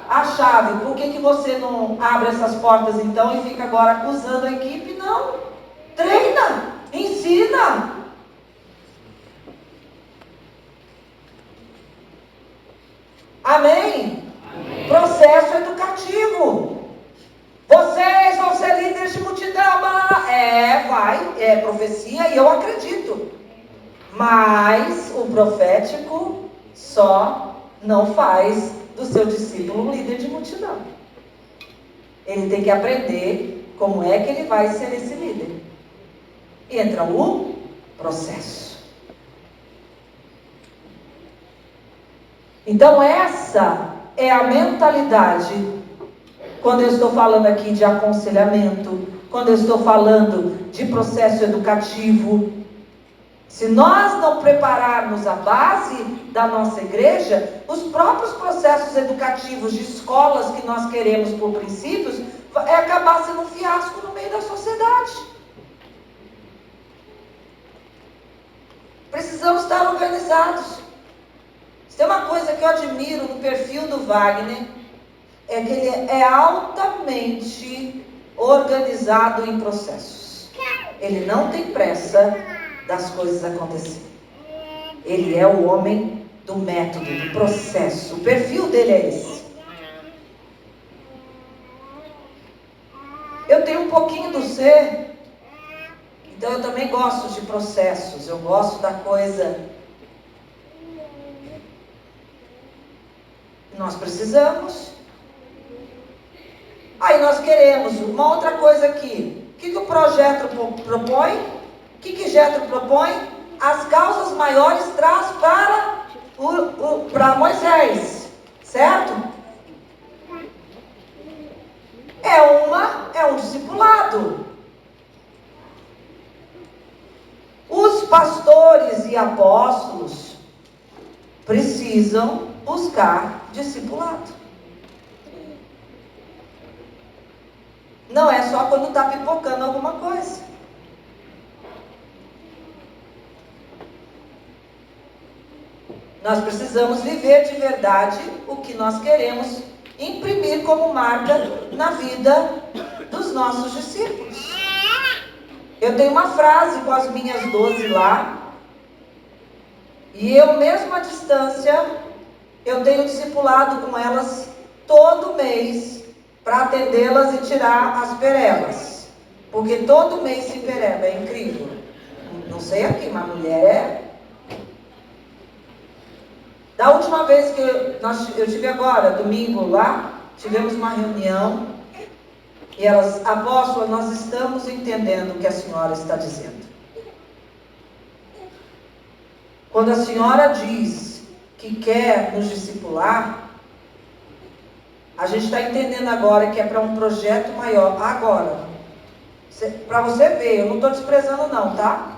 a chave. Por que você não abre essas portas então e fica agora acusando a equipe? Não. Treina, ensina. Amém? Processo educativo. Vocês vão ser líderes de multidão. É profecia e eu acredito. Mas o profético só não faz do seu discípulo um líder de multidão. Ele tem que aprender como é que ele vai ser esse líder. E entra o processo. Então essa é a mentalidade quando eu estou falando aqui de aconselhamento, quando eu estou falando de processo educativo. Se nós não prepararmos a base da nossa igreja, os próprios processos educativos de escolas que nós queremos por princípios, vai acabar sendo um fiasco no meio da sociedade. Precisamos estar organizados. Se tem uma coisa que eu admiro no perfil do Wagner, é que ele é altamente organizado em processos. Ele não tem pressa das coisas acontecerem. Ele é o homem do método, do processo. O perfil dele é esse. Eu tenho um pouquinho do ser, então eu também gosto de processos. Eu gosto da coisa. Nós precisamos. Aí nós queremos uma outra coisa aqui. O que o projeto propõe? O que Jetro propõe? As causas maiores traz para Moisés, certo? É um discipulado. Os pastores e apóstolos precisam buscar discipulado. Não é só quando está pipocando alguma coisa. Nós precisamos viver de verdade o que nós queremos imprimir como marca na vida dos nossos discípulos. Eu tenho uma frase com as minhas 12 lá, e eu mesmo à distância, eu tenho discipulado com elas todo mês, para atendê-las e tirar as perebas. Porque todo mês se pereba, é incrível. Não sei aqui, mas mulher é... Da última vez que eu tive agora, domingo lá, tivemos uma reunião e elas, apóstola, nós estamos entendendo o que a senhora está dizendo. Quando a senhora diz que quer nos discipular, a gente está entendendo agora que é para um projeto maior. Agora, para você ver, eu não estou desprezando não, tá?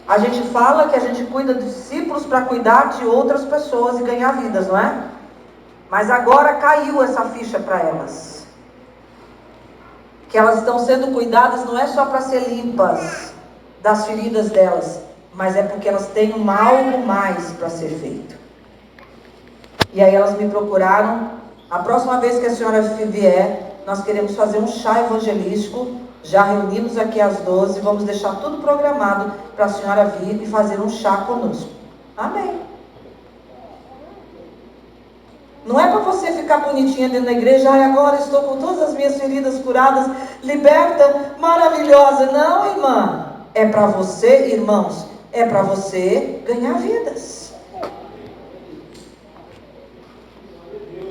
A gente fala que a gente cuida de discípulos para cuidar de outras pessoas e ganhar vidas, não é? Mas agora caiu essa ficha para elas. Que elas estão sendo cuidadas não é só para ser limpas das feridas delas, mas é porque elas têm algo mais para ser feito. E aí elas me procuraram. A próxima vez que a senhora vier, nós queremos fazer um chá evangelístico. Já reunimos aqui às 12, vamos deixar tudo programado para a senhora vir e fazer um chá conosco. Amém. Não é para você ficar bonitinha dentro da igreja, agora estou com todas as minhas feridas curadas, liberta, maravilhosa. Não, irmã. É para você, irmãos, é para você ganhar vidas.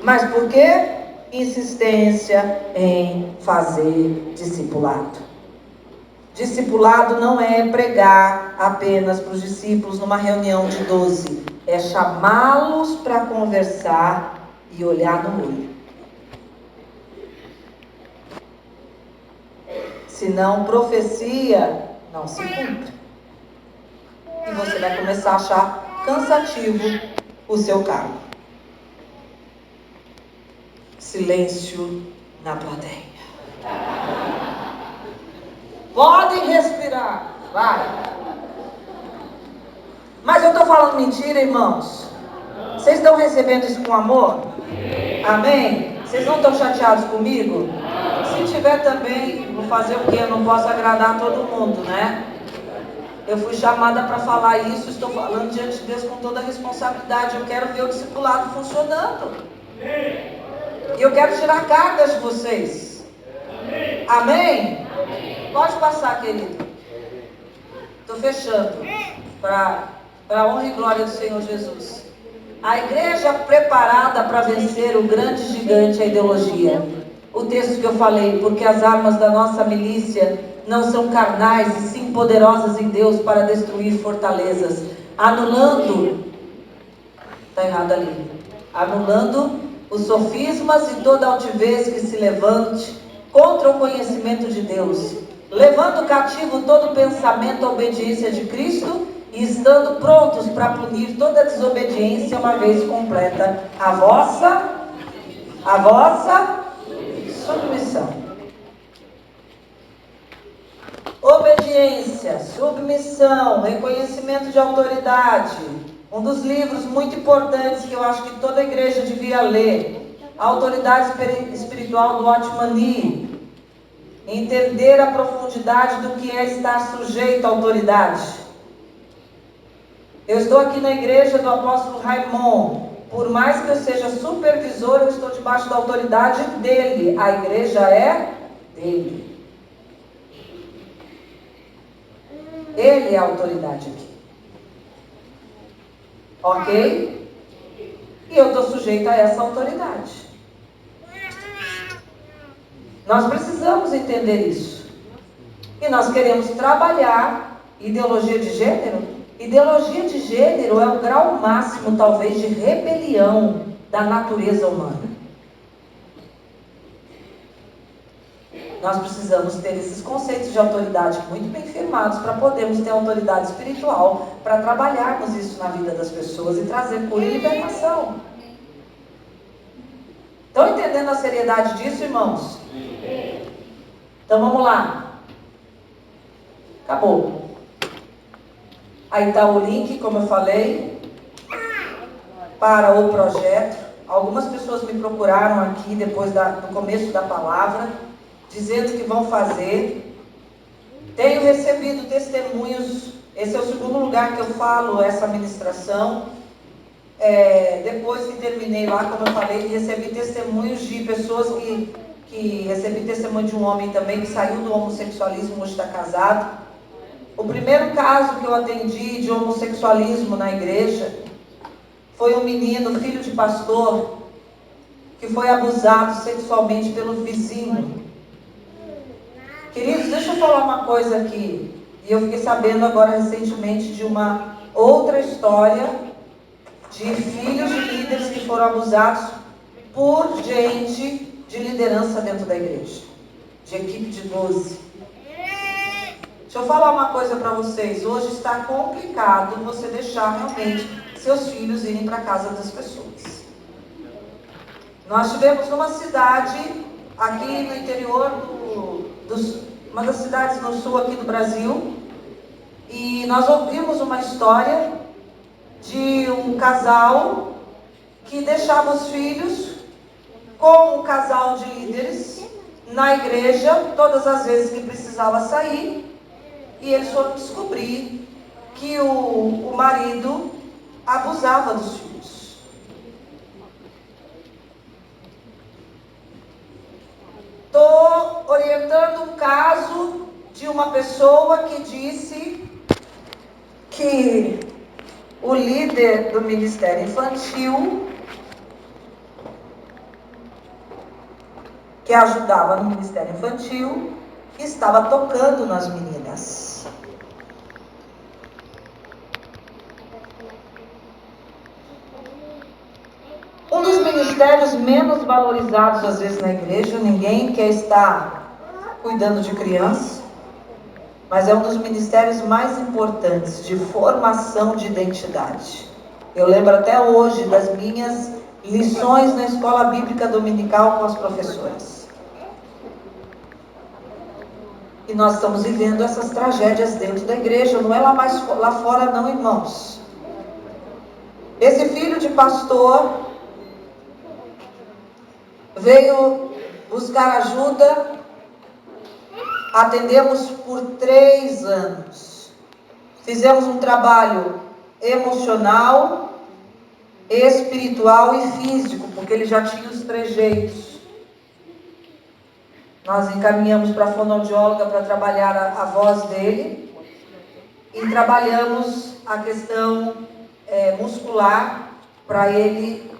Mas por quê? Insistência em fazer discipulado. Discipulado não é pregar apenas para os discípulos numa reunião de 12. É chamá-los para conversar e olhar no olho. Senão, profecia não se cumpre. E você vai começar a achar cansativo o seu cargo. Silêncio na plateia. Podem respirar. Vai. Mas eu estou falando mentira, irmãos? Vocês estão recebendo isso com amor? Amém? Vocês não estão chateados comigo? Se tiver também, vou fazer o quê? Eu não posso agradar todo mundo, né? Eu fui chamada para falar isso, estou falando diante de Deus com toda a responsabilidade. Eu quero ver o discipulado funcionando. E eu quero tirar cargas de vocês. Amém? Pode passar, querido. Estou fechando. Para a honra e glória do Senhor Jesus. A igreja preparada para vencer o grande gigante, a ideologia. O texto que eu falei, porque as armas da nossa milícia não são carnais, e sim poderosas em Deus para destruir fortalezas. Anulando, está errado ali. Anulando os sofismas e toda altivez que se levante contra o conhecimento de Deus. Levando cativo todo pensamento à obediência de Cristo e estando prontos para punir toda desobediência uma vez completa a vossa submissão. Obediência, submissão, reconhecimento de autoridade. Um dos livros muito importantes que eu acho que toda igreja devia ler. A Autoridade Espiritual do Watchman Nee. Entender a profundidade do que é estar sujeito à autoridade. Eu estou aqui na igreja do apóstolo Raimon. Por mais que eu seja supervisor, eu estou debaixo da autoridade dele. A igreja é dele. Ele é a autoridade aqui. Ok? E eu estou sujeito a essa autoridade. Nós precisamos entender isso. E nós queremos trabalhar ideologia de gênero. Ideologia de gênero é o grau máximo, talvez, de rebelião da natureza humana. Nós precisamos ter esses conceitos de autoridade muito bem firmados para podermos ter autoridade espiritual, para trabalharmos isso na vida das pessoas e trazer cura e libertação. Estão entendendo a seriedade disso, irmãos? Então vamos lá. Acabou. Aí está o link, como eu falei, para o projeto. Algumas pessoas me procuraram aqui depois no começo da palavra, dizendo que vão fazer. Tenho recebido testemunhos. Esse é o segundo lugar que eu falo essa ministração. Depois que terminei lá, como eu falei, recebi testemunhos de pessoas que recebi testemunho de um homem também que saiu do homossexualismo, hoje está casado. O primeiro caso que eu atendi de homossexualismo na igreja foi um menino, filho de pastor, que foi abusado sexualmente pelo vizinho. Queridos, deixa eu falar uma coisa aqui. E eu fiquei sabendo agora recentemente de uma outra história de filhos de líderes que foram abusados por gente de liderança dentro da igreja, de equipe de 12. Deixa eu falar uma coisa para vocês. Hoje está complicado você deixar realmente seus filhos irem para a casa das pessoas. Nós tivemos numa cidade aqui no interior uma das cidades no sul aqui do Brasil, e nós ouvimos uma história de um casal que deixava os filhos com um casal de líderes na igreja todas as vezes que precisava sair, e eles foram descobrir que o marido abusava dos filhos. Estou orientando um caso de uma pessoa que disse que o líder do Ministério Infantil, que ajudava no Ministério Infantil, estava tocando nas meninas. Um dos ministérios menos valorizados às vezes na igreja, ninguém quer estar cuidando de criança, mas é um dos ministérios mais importantes de formação de identidade. Eu lembro até hoje das minhas lições na escola bíblica dominical com as professoras. E nós estamos vivendo essas tragédias dentro da igreja, não é lá fora não, irmãos. Esse filho de pastor veio buscar ajuda, atendemos por 3 anos. Fizemos um trabalho emocional, espiritual e físico, porque ele já tinha os trejeitos. Nós encaminhamos para a fonoaudióloga para trabalhar a voz dele, e trabalhamos a questão muscular para ele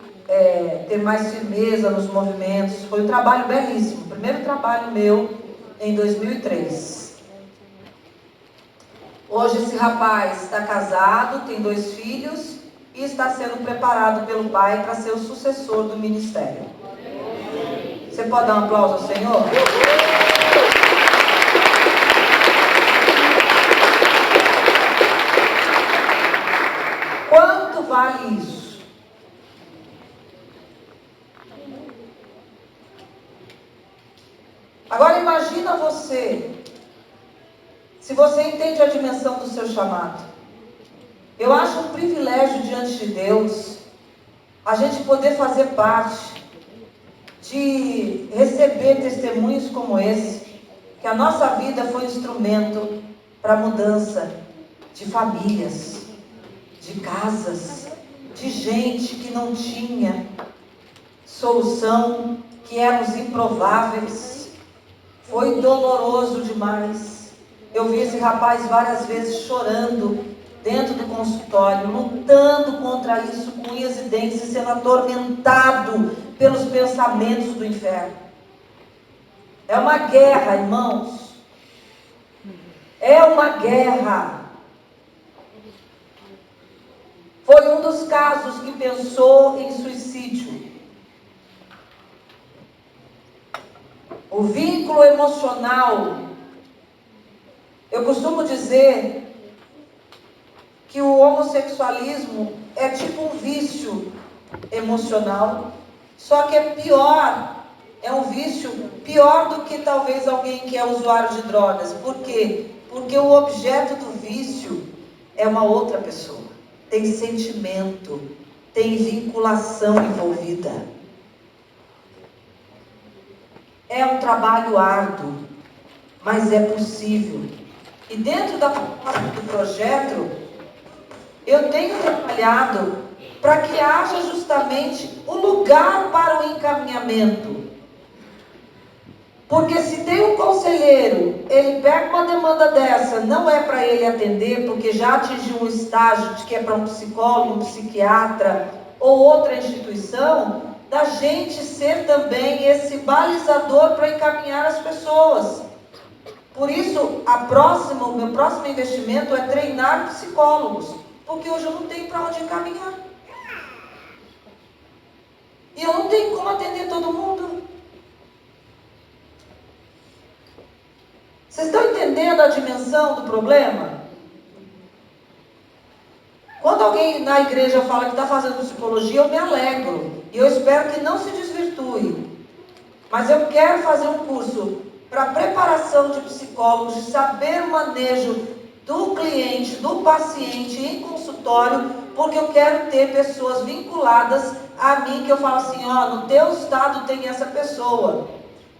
ter mais firmeza nos movimentos. Foi um trabalho belíssimo, o primeiro trabalho meu em 2003. Hoje esse rapaz está casado, tem 2 filhos e está sendo preparado pelo pai para ser o sucessor do ministério. Você pode dar um aplauso ao Senhor? Quanto vale isso? Agora imagina você, se você entende a dimensão do seu chamado. Eu acho um privilégio diante de Deus a gente poder fazer parte de receber testemunhos como esse, que a nossa vida foi instrumento para mudança de famílias, de casas, de gente que não tinha solução, que eram os improváveis. Foi doloroso demais. Eu vi esse rapaz várias vezes chorando dentro do consultório, lutando contra isso com unhas e dentes, sendo atormentado pelos pensamentos do inferno. É uma guerra, irmãos. É uma guerra. Foi um dos casos que pensou em suicídio. O vínculo emocional, eu costumo dizer que o homossexualismo é tipo um vício emocional, só que é pior, é um vício pior do que talvez alguém que é usuário de drogas. Por quê? Porque o objeto do vício é uma outra pessoa, tem sentimento, tem vinculação envolvida. É um trabalho árduo, mas é possível. E dentro do projeto, eu tenho trabalhado para que haja justamente um lugar para o encaminhamento. Porque se tem um conselheiro, ele pega uma demanda dessa, não é para ele atender, porque já atingiu um estágio de que é para um psicólogo, um psiquiatra ou outra instituição, da gente ser também esse balizador para encaminhar as pessoas. Por isso, o meu próximo investimento é treinar psicólogos, porque hoje eu não tenho para onde encaminhar. E eu não tenho como atender todo mundo. Vocês estão entendendo a dimensão do problema? Quando alguém na igreja fala que está fazendo psicologia, eu me alegro. E eu espero que não se desvirtue. Mas eu quero fazer um curso para preparação de psicólogos, de saber o manejo do cliente, do paciente em consultório, porque eu quero ter pessoas vinculadas a mim, que eu falo assim, ó, no teu estado tem essa pessoa,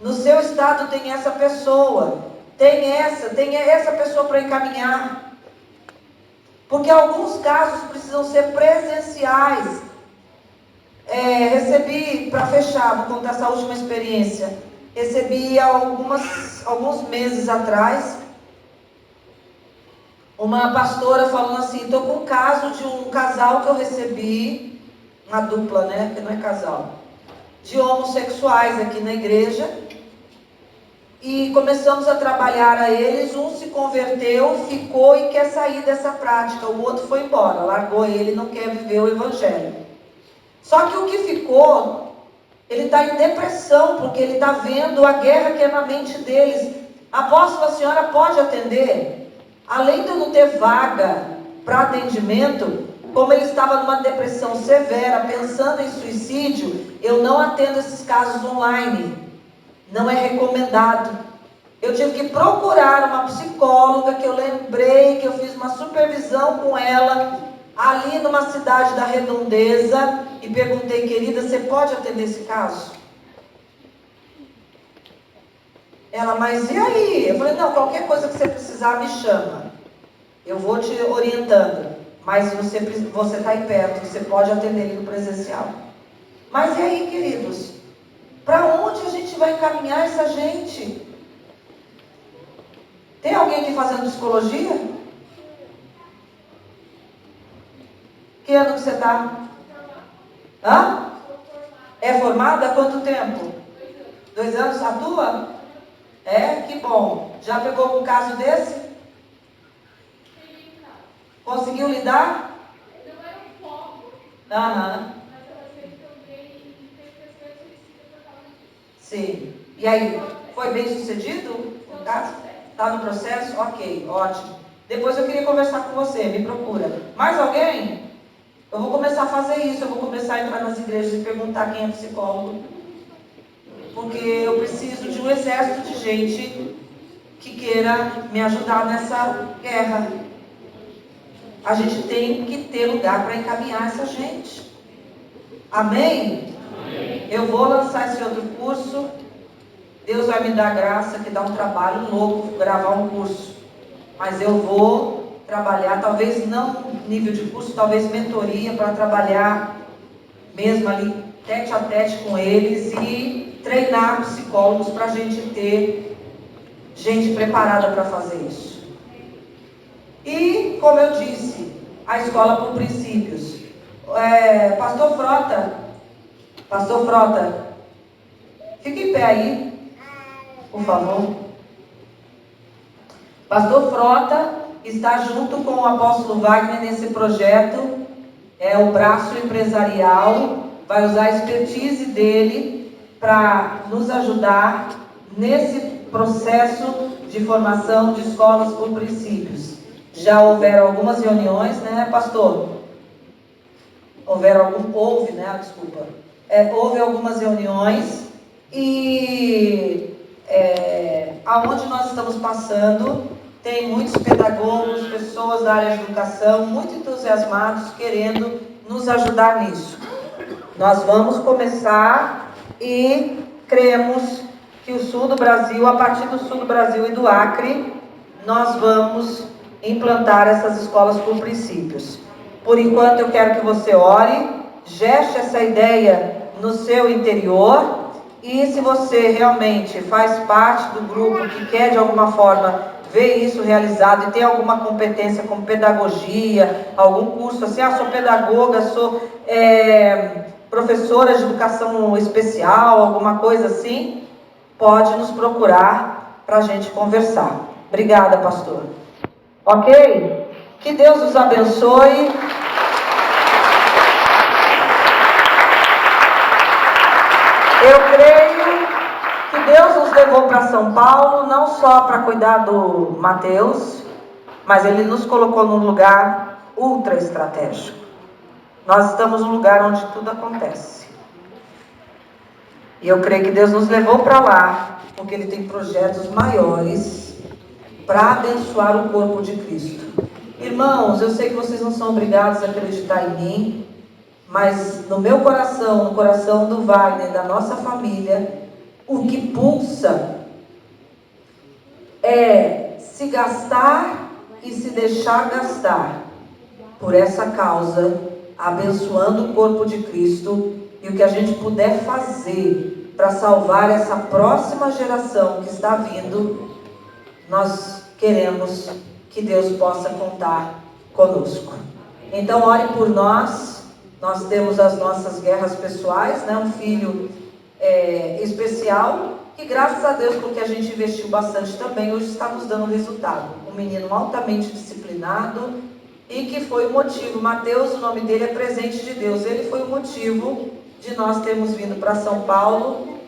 no seu estado tem essa pessoa, tem essa pessoa para encaminhar. Porque alguns casos precisam ser presenciais. Recebi, para fechar, vou contar essa última experiência. Recebi alguns meses atrás, uma pastora falando assim, estou com um caso de um casal que eu recebi, uma dupla, né, porque não é casal, de homossexuais aqui na igreja, e começamos a trabalhar a eles, um se converteu, ficou e quer sair dessa prática, o outro foi embora, largou ele, não quer viver o evangelho. Só que o que ficou, ele está em depressão, porque ele está vendo a guerra que é na mente deles. Apóstolo, a senhora pode atender? Além de eu não ter vaga para atendimento, como ele estava numa depressão severa, pensando em suicídio, eu não atendo esses casos online. Não é recomendado. Eu tive que procurar uma psicóloga, que eu lembrei, que eu fiz uma supervisão com ela, ali numa cidade da Redondeza, e perguntei, querida, você pode atender esse caso? Ela, mas e aí? Eu falei, não, qualquer coisa que você precisar, me chama. Eu vou te orientando. Mas você está aí perto, você pode atender ele no presencial. Mas e aí, queridos? Para onde a gente vai encaminhar essa gente? Tem alguém aqui fazendo psicologia? Que ano que você está? Hã? É formada há quanto tempo? 2 anos. Atua? Que bom. Já pegou um caso desse? Conseguiu lidar? Aham. Sim. E aí, foi bem sucedido o caso? Está no processo? Ok, ótimo. Depois eu queria conversar com você, me procura. Mais alguém? Eu vou começar a fazer isso, eu vou começar a entrar nas igrejas e perguntar quem é psicólogo. Porque eu preciso de um exército de gente que queira me ajudar nessa guerra. A gente tem que ter lugar para encaminhar essa gente. Amém? Amém? Eu vou lançar esse outro curso. Deus vai me dar graça, que dá um trabalho louco gravar um curso. Mas eu vou trabalhar, talvez não nível de curso, talvez mentoria, para trabalhar mesmo ali tete a tete com eles e treinar psicólogos para a gente ter gente preparada para fazer isso. E, como eu disse, a escola por princípios. Pastor Frota, fica em pé aí, por favor. Pastor Frota está junto com o apóstolo Wagner nesse projeto, é o braço empresarial, vai usar a expertise dele para nos ajudar nesse processo de formação de escolas por princípios. Já houveram algumas reuniões, né, pastor? Houve algumas reuniões e aonde nós estamos passando, tem muitos pedagogos, pessoas da área de educação, muito entusiasmados, querendo nos ajudar nisso. Nós vamos começar e cremos que o sul do Brasil, a partir do sul do Brasil e do Acre, nós vamos implantar essas escolas por princípios. Por enquanto eu quero que você ore, geste essa ideia no seu interior, e se você realmente faz parte do grupo que quer de alguma forma ver isso realizado e tem alguma competência como pedagogia, algum curso assim, sou pedagoga, sou professora de educação especial, alguma coisa assim, pode nos procurar para a gente conversar. Obrigada, pastor. Ok? Que Deus os abençoe. Eu creio que Deus nos levou para São Paulo, não só para cuidar do Mateus, mas Ele nos colocou num lugar ultra estratégico. Nós estamos num lugar onde tudo acontece. E eu creio que Deus nos levou para lá, porque Ele tem projetos maiores para abençoar o corpo de Cristo. Irmãos, eu sei que vocês não são obrigados a acreditar em mim, mas no meu coração, no coração do Wagner, da nossa família, o que pulsa é se gastar e se deixar gastar por essa causa, abençoando o corpo de Cristo, e o que a gente puder fazer para salvar essa próxima geração que está vindo, nós queremos que Deus possa contar conosco. Então ore por nós. Nós temos as nossas guerras pessoais, né? Um filho especial, que graças a Deus, porque a gente investiu bastante também, hoje está nos dando resultado. Um menino altamente disciplinado e que foi o motivo, Mateus, o nome dele é presente de Deus, ele foi o motivo de nós termos vindo para São Paulo,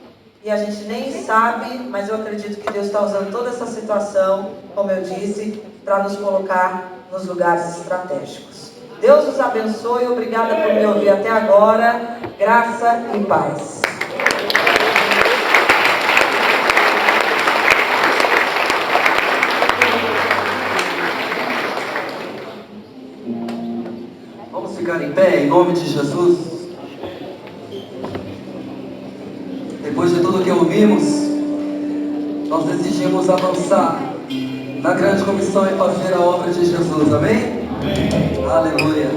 e a gente nem sabe, mas eu acredito que Deus está usando toda essa situação, como eu disse, para nos colocar nos lugares estratégicos. Deus os abençoe, obrigada por me ouvir até agora, graça e paz. Vamos ficar em pé, em nome de Jesus. Depois de tudo que ouvimos, nós decidimos avançar na grande comissão e fazer a obra de Jesus, amém? Amém. Aleluia.